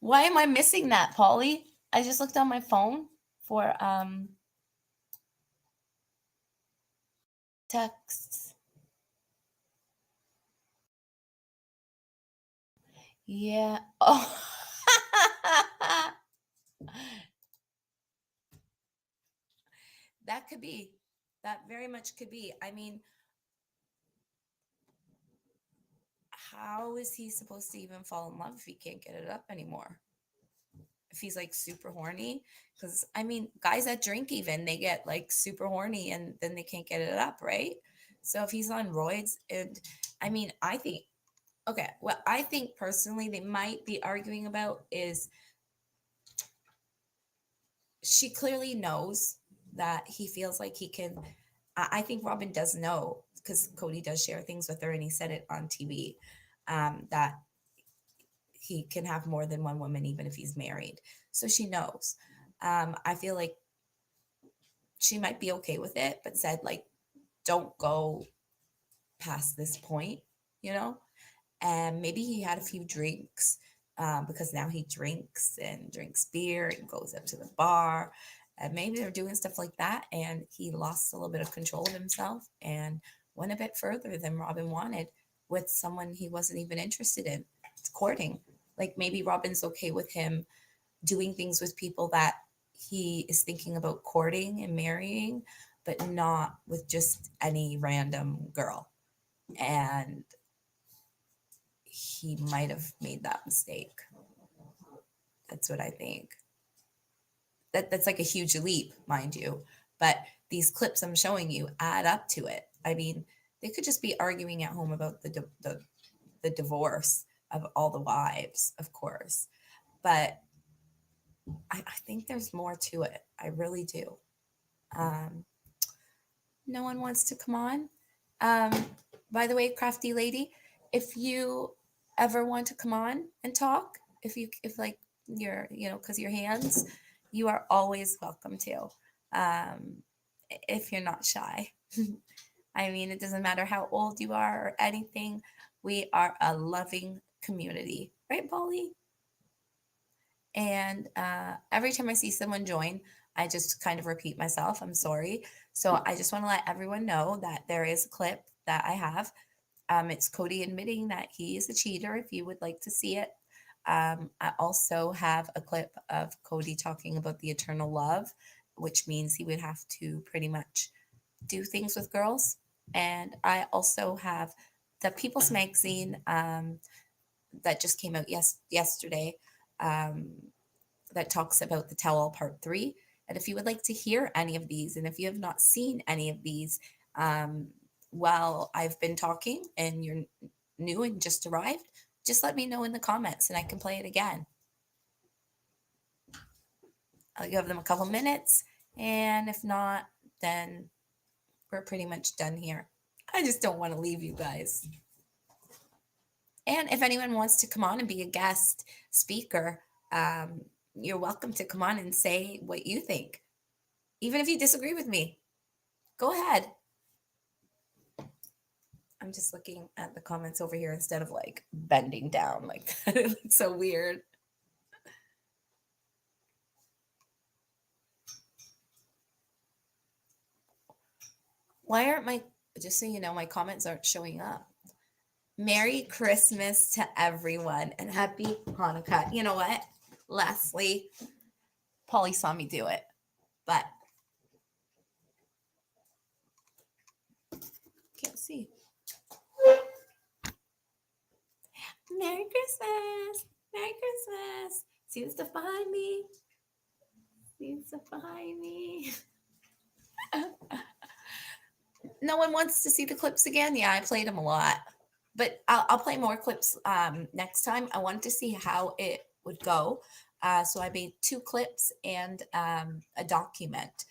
Why am I missing that, Polly? I just looked on my phone for texts. Yeah. Oh. That could be. That very much could be. I mean, how is he supposed to even fall in love if he can't get it up anymore? If he's like super horny? Because I mean, guys that drink even they get like super horny and then they can't get it up, right? So if he's on roids, and I mean, I think okay, what I think personally they might be arguing about is she clearly knows that he feels like he can. I think Robyn does know because Kody does share things with her, and he said it on TV that he can have more than one woman, even if he's married. So she knows. I feel like she might be okay with it, but said, like, don't go past this point, you know? And maybe he had a few drinks because now he drinks and drinks beer and goes up to the bar. And maybe they're doing stuff like that. And he lost a little bit of control of himself and went a bit further than Robyn wanted with someone he wasn't even interested in courting. Like maybe Robyn's okay with him doing things with people that he is thinking about courting and marrying, but not with just any random girl. And he might have made that mistake. That's what I think. That's like a huge leap, mind you. But these clips I'm showing you add up to it. I mean, they could just be arguing at home about the divorce of all the wives, of course. But I think there's more to it. I really do. Um, no one wants to come on. By the way, crafty lady, if you ever want to come on and talk, if like because your hands, you are always welcome to. Um, if you're not shy. I mean, it doesn't matter how old you are or anything. We are a loving community, right, Polly? And every time I see someone join, I just kind of repeat myself. I'm sorry. So I just want to let everyone know that there is a clip that I have. It's Kody admitting that he is a cheater if you would like to see it. I also have a clip of Kody talking about the eternal love, which means he would have to pretty much do things with girls. And I also have the People's Magazine that just came out yesterday. Um, that talks about the tell all part 3. And if you would like to hear any of these, and if you have not seen any of these while I've been talking and you're new and just arrived, just let me know in the comments and I can play it again. I'll give them a couple minutes. And if not, then we're pretty much done here. I just don't want to leave you guys. And if anyone wants to come on and be a guest speaker, you're welcome to come on and say what you think. Even if you disagree with me, go ahead. I'm just looking at the comments over here instead of like bending down like that. It looks so weird. Why aren't just so you know, my comments aren't showing up. Merry Christmas to everyone and happy Hanukkah. You know what? Lastly, Polly saw me do it, but can't see. Merry Christmas. Merry Christmas. See the stuff behind me. See the stuff behind me. No one wants to see the clips again. Yeah, I played them a lot, but I'll play more clips next time. I wanted to see how it would go. So I made 2 clips and a document.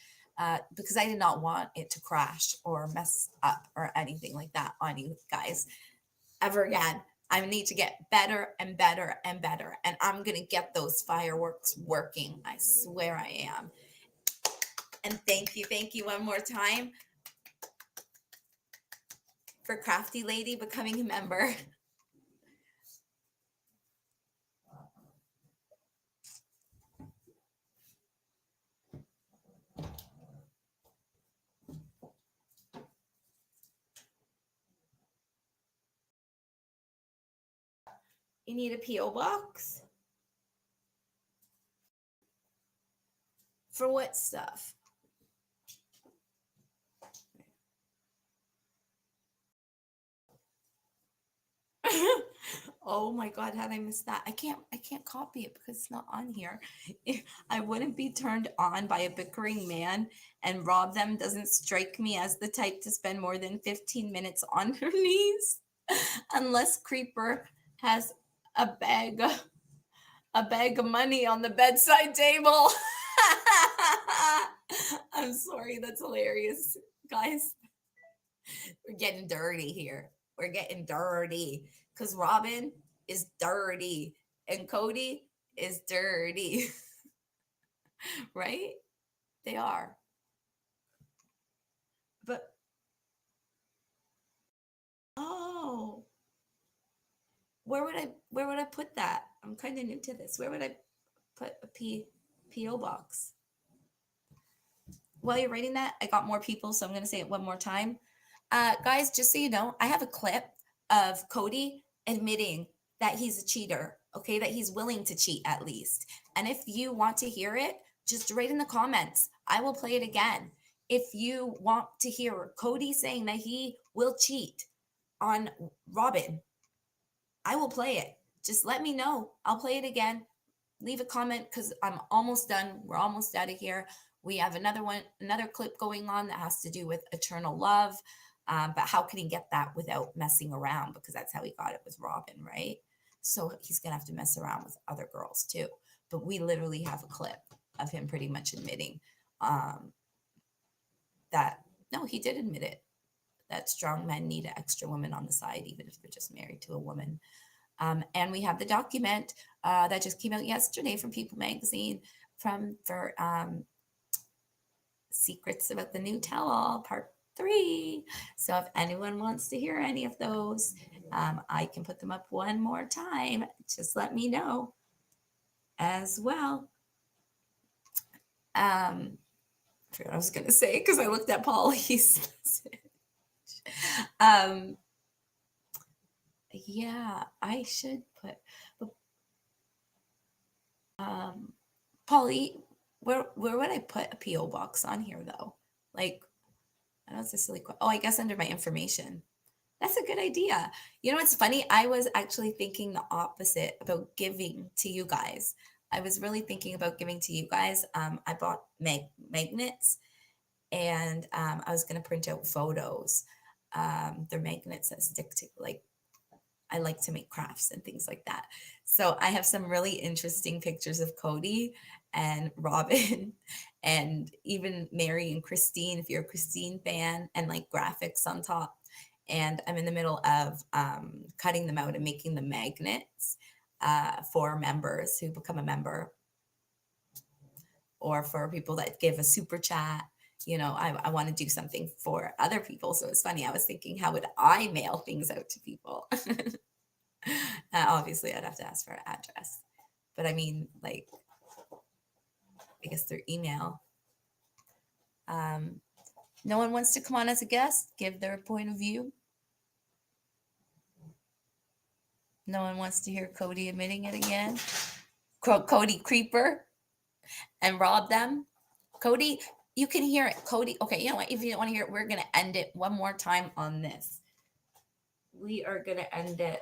because I did not want it to crash or mess up or anything like that on you guys ever again. I need to get better and better and better. And I'm going to get those fireworks working. I swear I am. And thank you one more time for Crafty Lady becoming a member. You need a P.O. box? For what stuff? Oh my God, how did I miss that? I can't copy it because it's not on here. I wouldn't be turned on by a bickering man, and rob them doesn't strike me as the type to spend more than 15 minutes on her knees. Unless Creeper has a bag of money on the bedside table. I'm sorry, that's hilarious, guys. We're getting dirty here. We're getting dirty because Robyn is dirty and Kody is dirty. Right? They are. But oh, where would I put that? I'm kind of new to this. Where would I put a P.O. box? While you're writing that, I got more people, so I'm going to say it one more time. Guys, just so you know, I have a clip of Kody admitting that he's a cheater, okay, that he's willing to cheat at least. And if you want to hear it, just write in the comments. I will play it again. If you want to hear Kody saying that he will cheat on Robyn, I will play it. Just let me know. I'll play it again. Leave a comment because I'm almost done. We're almost out of here. We have another clip going on that has to do with eternal love. But how can he get that without messing around? Because that's how he got it with Robyn, right? So he's going to have to mess around with other girls too. But we literally have a clip of him pretty much admitting that, no, he did admit it, that strong men need an extra woman on the side, even if they're just married to a woman. And we have the document that just came out yesterday from People Magazine for Secrets About the New Tell-All, Part 3. So if anyone wants to hear any of those, I can put them up one more time. Just let me know as well. I forgot what I was going to say because I looked at Polly's message. Yeah, I should put Polly, where would I put a P.O. box on here though? Like, I know it's a silly question. Oh, I guess under my information. That's a good idea. You know what's funny? I was actually thinking the opposite about giving to you guys. I was really thinking about giving to you guys. I bought magnets, and I was going to print out photos. They're magnets that stick to, like, I like to make crafts and things like that. So I have some really interesting pictures of Kody and Robyn and even Mary and Christine, if you're a Christine fan, and like graphics on top. And I'm in the middle of cutting them out and making the magnets for members who become a member, or for people that give a super chat. You know, I want to do something for other people. So it's funny. I was thinking, how would I mail things out to people? Obviously, I'd have to ask for an address. But I mean, like, I guess through email. No one wants to come on as a guest, give their point of view. No one wants to hear Kody admitting it again. Kody Creeper and rob them. Kody, you can hear it. Kody, okay, you know what? If you don't want to hear it, we're going to end it one more time on this. We are going to end it.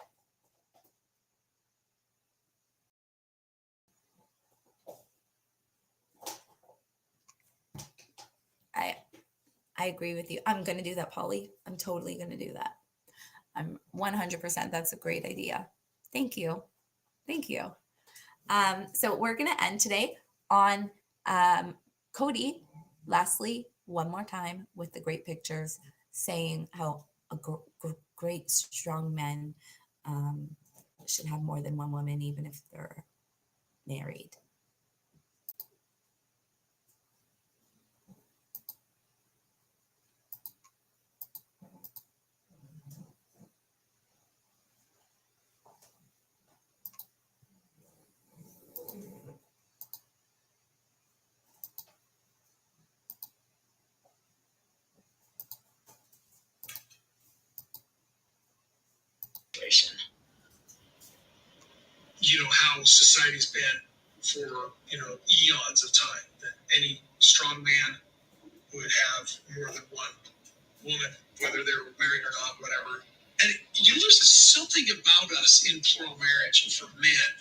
I agree with you. I'm going to do that, Polly. I'm totally going to do that. I'm 100%. That's a great idea. Thank you. Thank you. So we're going to end today on Kody Lastly, one more time with the great pictures saying how great, strong men um, should have more than one woman, even if they're married. You know how society's been for eons of time, that any strong man would have more than one woman, whether they're married or not, whatever. And there's something about us in plural marriage for men.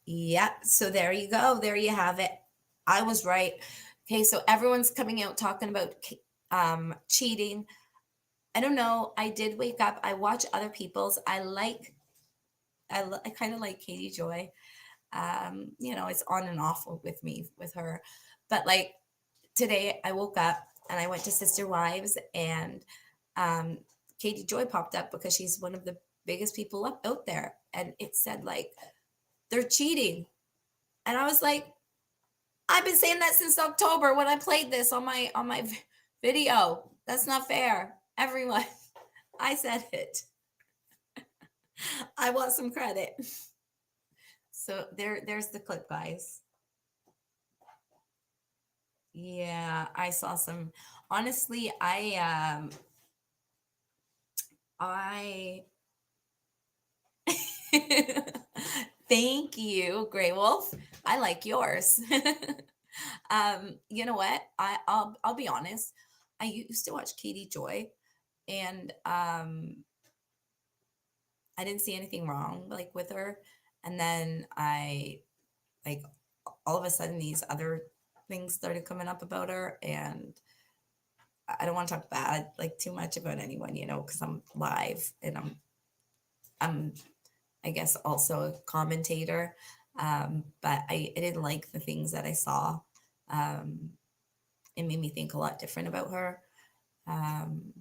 Yeah, so there you go. There you have it. I was right. Okay, so everyone's coming out talking about cheating. I don't know. I did wake up. I watch other people's. I kind of like Katie Joy. It's on and off with me with her. But like today, I woke up and I went to Sister Wives, and um, Katie Joy popped up because she's one of the biggest people up out there, and it said like they're cheating, and I was like, I've been saying that since October when I played this on my video. That's not fair, everyone. I said it. I want some credit. So there's the clip, guys. Yeah, I saw some. Honestly, I thank you, Grey Wolf. I like yours. You know what? I'll be honest. I used to watch Katie Joy, and I didn't see anything wrong like with her. And then I like all of a sudden these other things started coming up about her, and I don't want to talk bad like too much about anyone, because I'm live and I'm I guess also a commentator. But I didn't like the things that I saw. Um, it made me think a lot different about her. Um,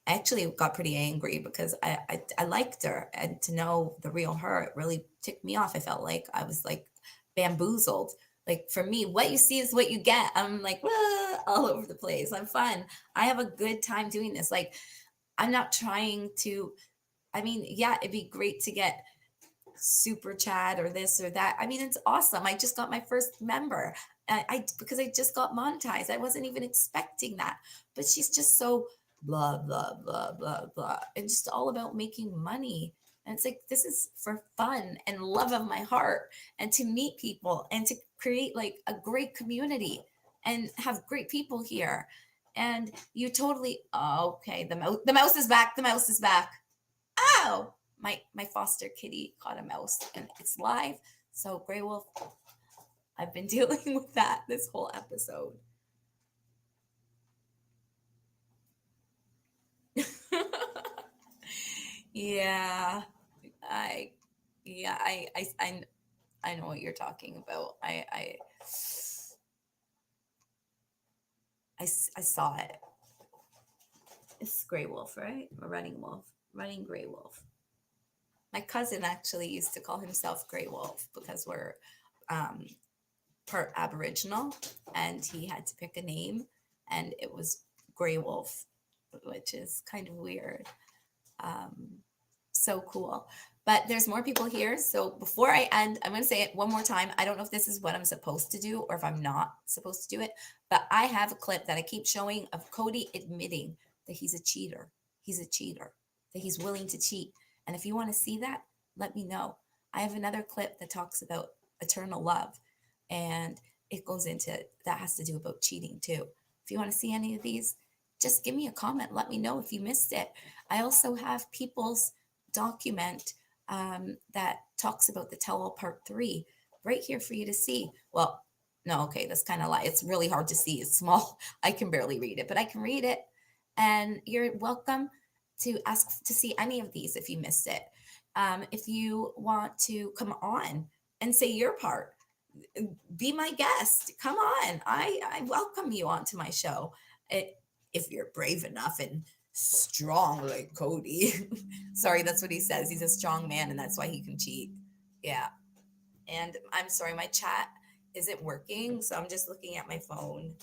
I actually got pretty angry because I liked her, and to know the real her, it really ticked me off. I felt like I was like bamboozled. Like for me, what you see is what you get. I'm like all over the place. I'm fun. I have a good time doing this. Like I'm not trying to. I mean, yeah, it'd be great to get super chat or this or that. I mean, it's awesome. I just got my first member. Because I just got monetized. I wasn't even expecting that. But she's just so blah blah blah blah blah. And just all about making money. And it's like this is for fun and love of my heart, and to meet people and to create like a great community and have great people here. And you totally okay. The mouse is back. The mouse is back. Oh, my foster kitty caught a mouse and it's live. So Grey Wolf, I've been dealing with that this whole episode. Yeah, I yeah, I know what you're talking about. I saw it. It's Grey Wolf, right? A running wolf, running Grey Wolf. My cousin actually used to call himself Grey Wolf because we're um, part Aboriginal, and he had to pick a name, and it was Grey Wolf, which is kind of weird. Um, so cool. But there's more people here. So before I end, I'm going to say it one more time. I don't know if this is what I'm supposed to do or if I'm not supposed to do it, but I have a clip that I keep showing of Kody admitting that he's a cheater. He's a cheater, that he's willing to cheat. And if you want to see that, let me know. I have another clip that talks about eternal love, and it goes into that has to do about cheating too. If you want to see any of these, just give me a comment. Let me know if you missed it. I also have people's document that talks about the tell all part 3 right here for you to see. Well, no, okay, that's kind of lie. It's really hard to see. It's small. I can barely read it, but I can read it. And you're welcome to ask to see any of these if you missed it. If you want to come on and say your part, be my guest. Come on. I welcome you onto my show. If you're brave enough and strong like Kody. Sorry, that's what he says. He's a strong man and that's why he can cheat. Yeah. And I'm sorry, my chat isn't working. So I'm just looking at my phone.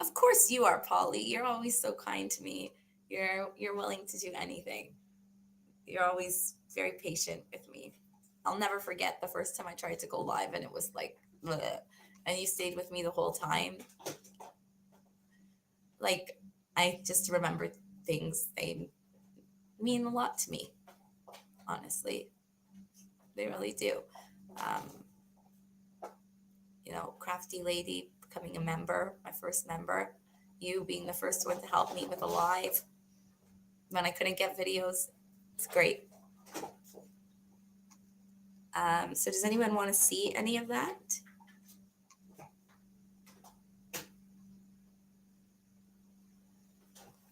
Of course you are, Polly. You're always so kind to me. You're willing to do anything. You're always very patient with me. I'll never forget the first time I tried to go live and it was like, bleh, and you stayed with me the whole time. Like, I just remember things. They mean a lot to me, honestly. They really do. Crafty Lady becoming a member, my first member, you being the first one to help me with a live when I couldn't get videos. It's great. So does anyone want to see any of that?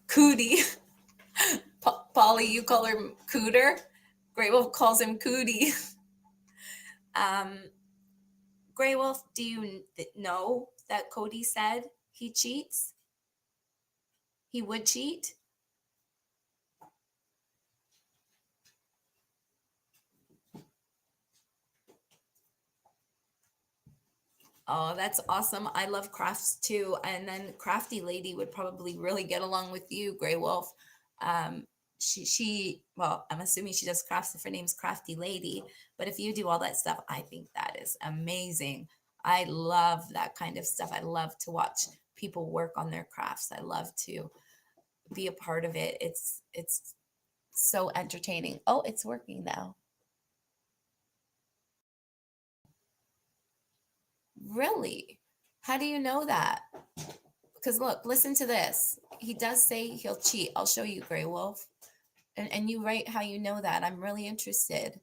Kody. Polly, you call her Cooter. Grey Wolf calls him Kody. Grey Wolf, do you know that Kody said he cheats? He would cheat? Oh, that's awesome. I love crafts too. And then Crafty Lady would probably really get along with you, Grey Wolf. Well, I'm assuming she does crafts if her name's Crafty Lady. But if you do all that stuff, I think that is amazing. I love that kind of stuff. I love to watch people work on their crafts. I love to be a part of it. It's so entertaining. Oh, it's working now. Really? How do you know that? Because look, listen to this. He does say he'll cheat. I'll show you, Grey Wolf. And you write how you know that. I'm really interested.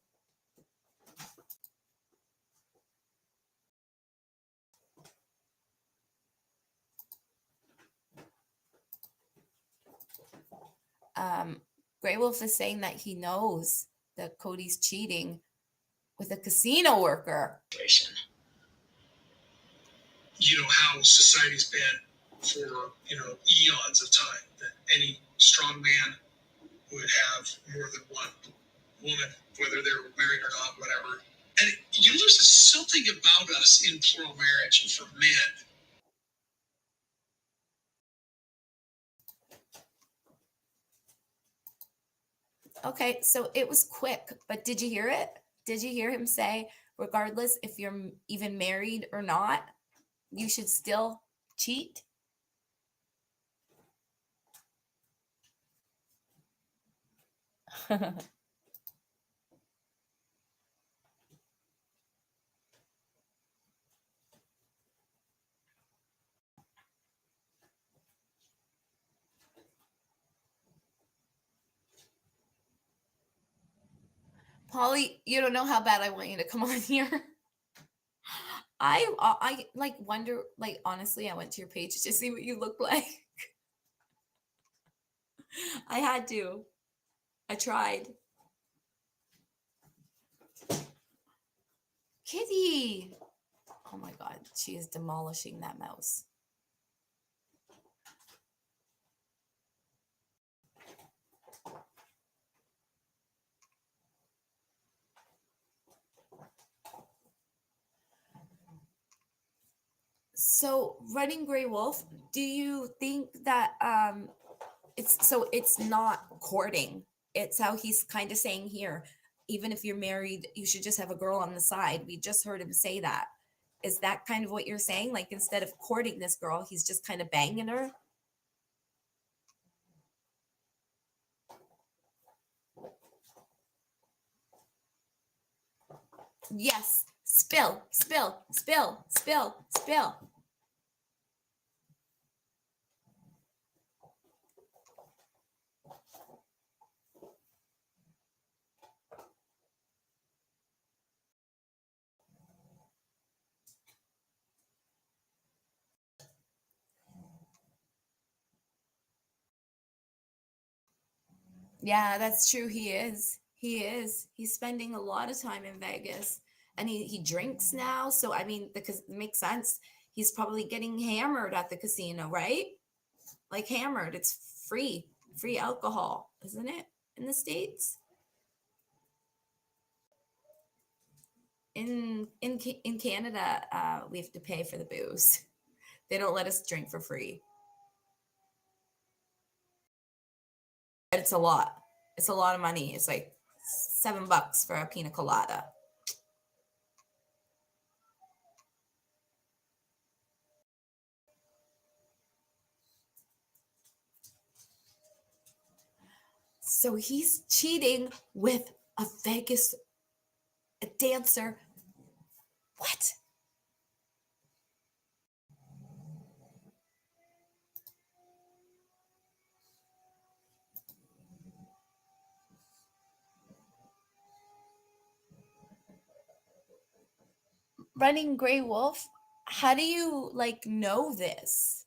Grey Wolf is saying that he knows that Kody's cheating with a casino worker. How society's been for, eons of time, that any strong man would have more than one woman, whether they're married or not, whatever. And, there's something about us in plural marriage for men. Okay, so it was quick, but did you hear it? Did you hear him say, regardless if you're even married or not, you should still cheat? Polly, you don't know how bad I want you to come on here. I like wonder, like, honestly, I went to your page to see what you look like. I had to. I tried. Kitty. Oh my God, she is demolishing that mouse. So, running Grey Wolf, do you think that it's not courting? It's how he's kind of saying here, even if you're married, you should just have a girl on the side. We just heard him say that. Is that kind of what you're saying? Like, instead of courting this girl, he's just kind of banging her? Yes. Spill, spill, spill, spill, spill. Yeah, that's true. He is. He is. He's spending a lot of time in Vegas, and he drinks now. So I mean, because it makes sense. He's probably getting hammered at the casino, right? Like hammered. It's free alcohol, isn't it? In the States. In Canada, we have to pay for the booze. They don't let us drink for free. It's a lot. It's a lot of money. It's like $7 for a pina colada. So he's cheating with a Vegas dancer. What? Running Gray Wolf? How do you like know this?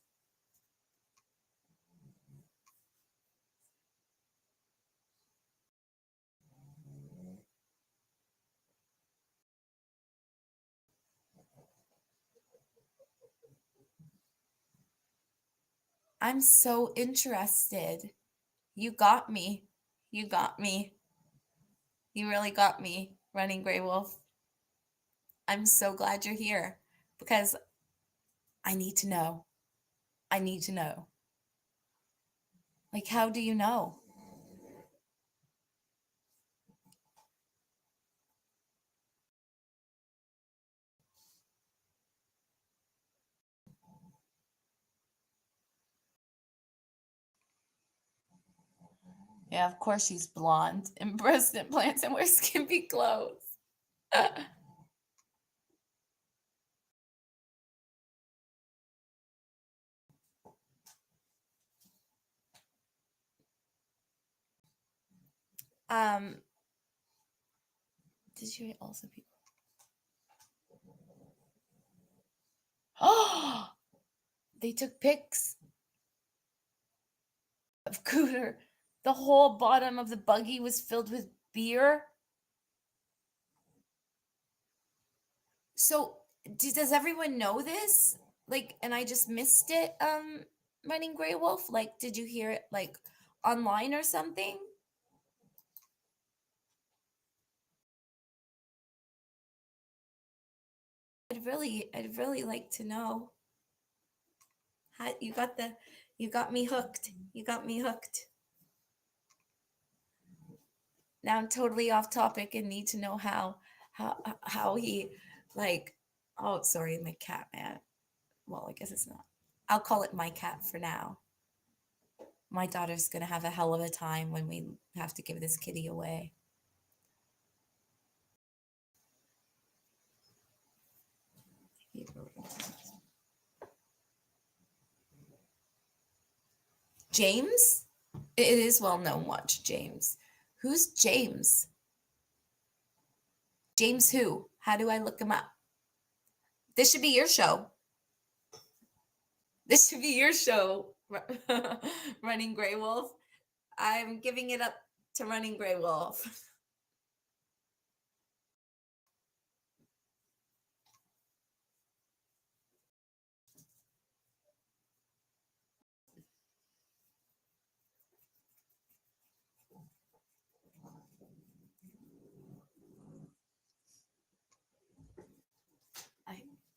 I'm so interested. You got me. You got me. You really got me, Running Gray Wolf. I'm so glad you're here because I need to know. I need to know. Like, how do you know? Yeah, of course she's blonde and breast implants and wears skimpy clothes. um, did you also people? Oh, they took pics of Cooter. The whole bottom of the buggy was filled with beer. So, does everyone know this? Like, and I just missed it. Running Gray Wolf. Like, did you hear it like online or something? I'd really like to know. How you got me hooked. You got me hooked. Now I'm totally off topic and need to know how he like. Oh, sorry, my cat, man. Well, I guess it's not. I'll call it my cat for now. My daughter's gonna have a hell of a time when we have to give this kitty away. James? It is well known. Watch James. Who's James? James who? How do I look him up? This should be your show. This should be your show, Running Gray Wolf. I'm giving it up to Running Gray Wolf.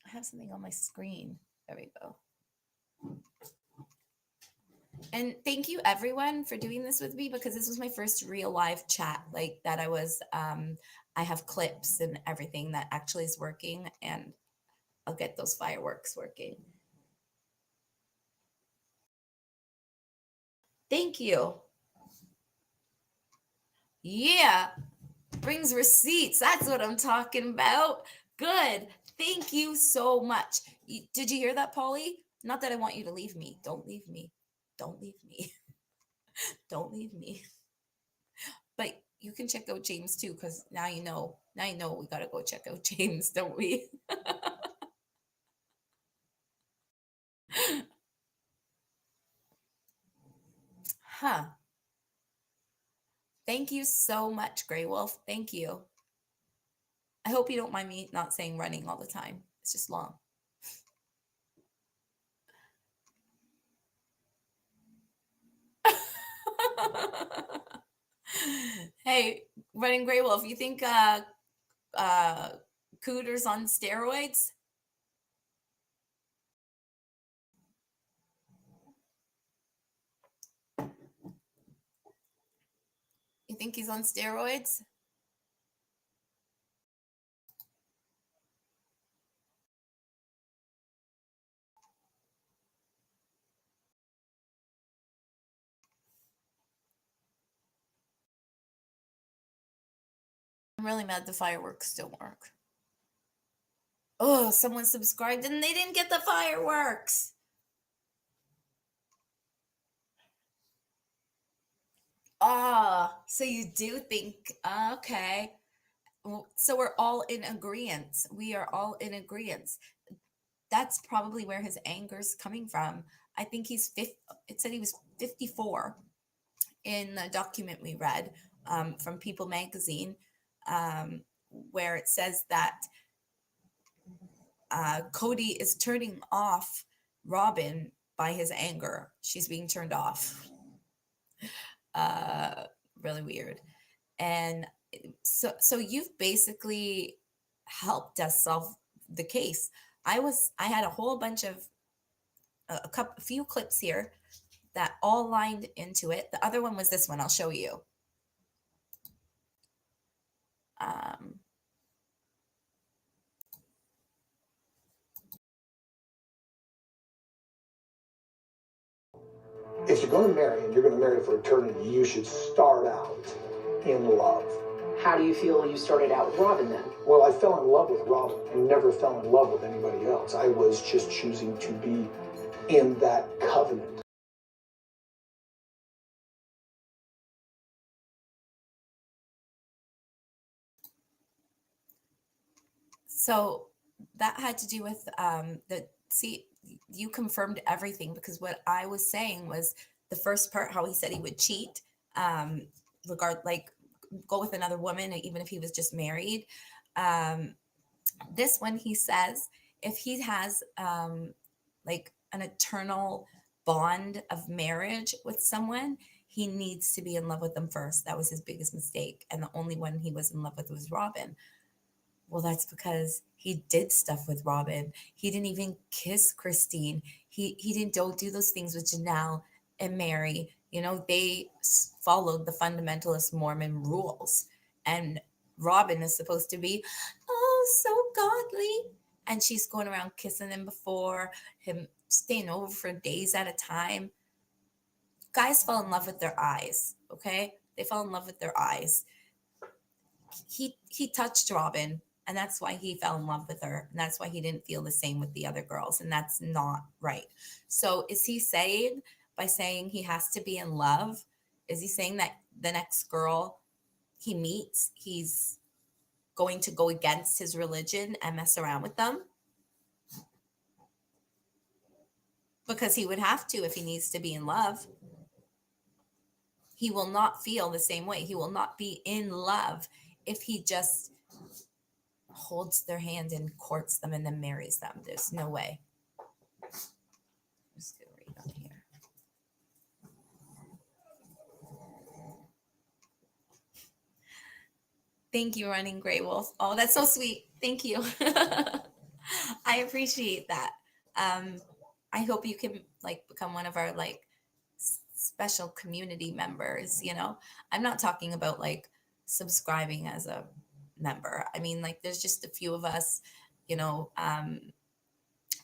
I have something on my screen. There we go. And thank you everyone for doing this with me because this was my first real live chat like that. I have clips and everything that actually is working, and I'll get those fireworks working. Thank you. Yeah, brings receipts. That's what I'm talking about. Good. Thank you so much. Did you hear that, Polly? Not that I want you to leave me. Don't leave me. Don't leave me. Don't leave me. But you can check out James too, because now you know. Now you know we gotta go check out James, don't we? Huh. Thank you so much, Grey Wolf. Thank you. I hope you don't mind me not saying running all the time. It's just long. Hey, running Grey Wolf, you think Cooter's on steroids? You think he's on steroids? I'm really mad the fireworks don't work. Oh, someone subscribed and they didn't get the fireworks. Ah, so you do think, okay. So we're all in agreement. We are all in agreement. That's probably where his anger's coming from. I think he's it said he was 54 in the document we read from People Magazine, where it says that Kody is turning off Robyn by his anger. She's being turned off. Really weird. And so you've basically helped us solve the case. I had a whole bunch of a few clips here that all lined into it. The other one was this one. I'll show you. If you're going to marry and you're going to marry for eternity, you should start out in love. How do you feel you started out with Robyn then? Well, I fell in love with Robyn. I never fell in love with anybody else. I was just choosing to be in that covenant. So that had to do with you confirmed everything, because what I was saying was the first part, how he said he would cheat, go with another woman, even if he was just married. This one, he says, if he has like an eternal bond of marriage with someone, he needs to be in love with them first. That was his biggest mistake. And the only one he was in love with was Robyn. Well, that's because he did stuff with Robyn. He didn't even kiss Christine. He didn't don't do those things with Janelle and Mary. You know, they followed the fundamentalist Mormon rules. And Robyn is supposed to be, oh, so godly. And she's going around kissing him before him, staying over for days at a time. Guys fall in love with their eyes, okay? They fall in love with their eyes. He touched Robyn, and that's why he fell in love with her. And that's why he didn't feel the same with the other girls. And that's not right. So is he saying, by saying he has to be in love, is he saying that the next girl he meets, he's going to go against his religion and mess around with them? Because he would have to if he needs to be in love. He will not feel the same way. He will not be in love if he just holds their hand and courts them and then marries them. There's no way. I'm just going to read on here. Thank you, Running Grey Wolf. Oh, that's so sweet. Thank you. I appreciate that. I hope you can become one of our special community members. You know, I'm not talking about subscribing as a member. I mean, there's just a few of us, you know.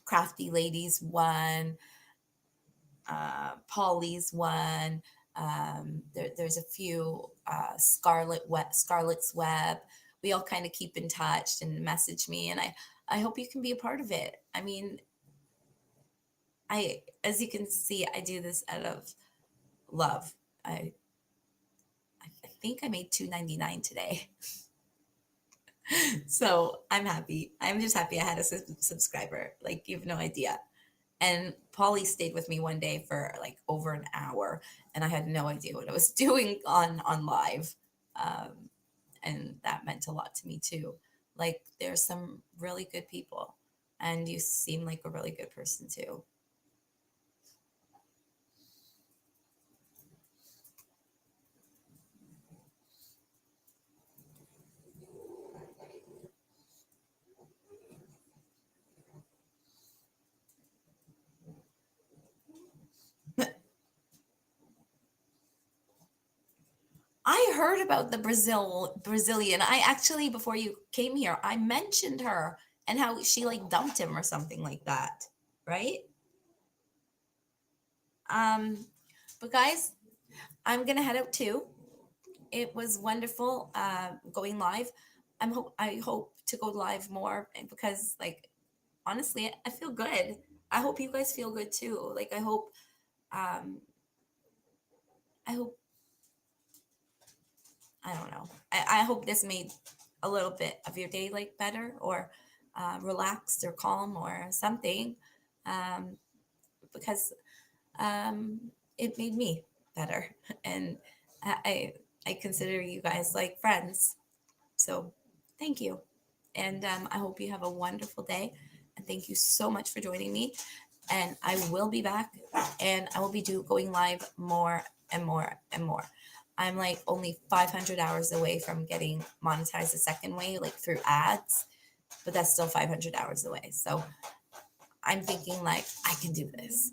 Crafty Ladies won, Polly's won. There's a few, Scarlet's Web. We all kind of keep in touch and message me, and I hope you can be a part of it. I mean, as you can see, I do this out of love. I think I made $2.99 today. So I'm happy. I'm just happy I had a subscriber. You have no idea. And Polly stayed with me one day for like over an hour, and I had no idea what I was doing on live. Um, and that meant a lot to me too. Like there's some really good people, and you seem like a really good person too. I heard about the Brazilian. I actually, before you came here, I mentioned her and how she like dumped him or something like that, right? Um, but guys, I'm gonna head out too. It was wonderful going live. I hope to go live more because like honestly, I feel good. I hope you guys feel good too. Like um I hope I don't know. I hope this made a little bit of your day like better or relaxed or calm or something. Um because it made me better. And I I consider you guys like friends. So thank you. And I hope you have a wonderful day. And thank you so much for joining me. And I will be back and I will be going live more and more and more. I'm like only 500 hours away from getting monetized the second way, like through ads, but that's still 500 hours away. So I'm thinking like I can do this.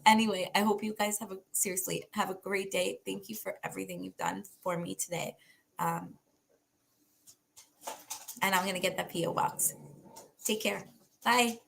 Anyway, I hope you guys seriously have a great day. Thank you for everything you've done for me today. Um, and I'm going to get that PO box. Take care. Bye.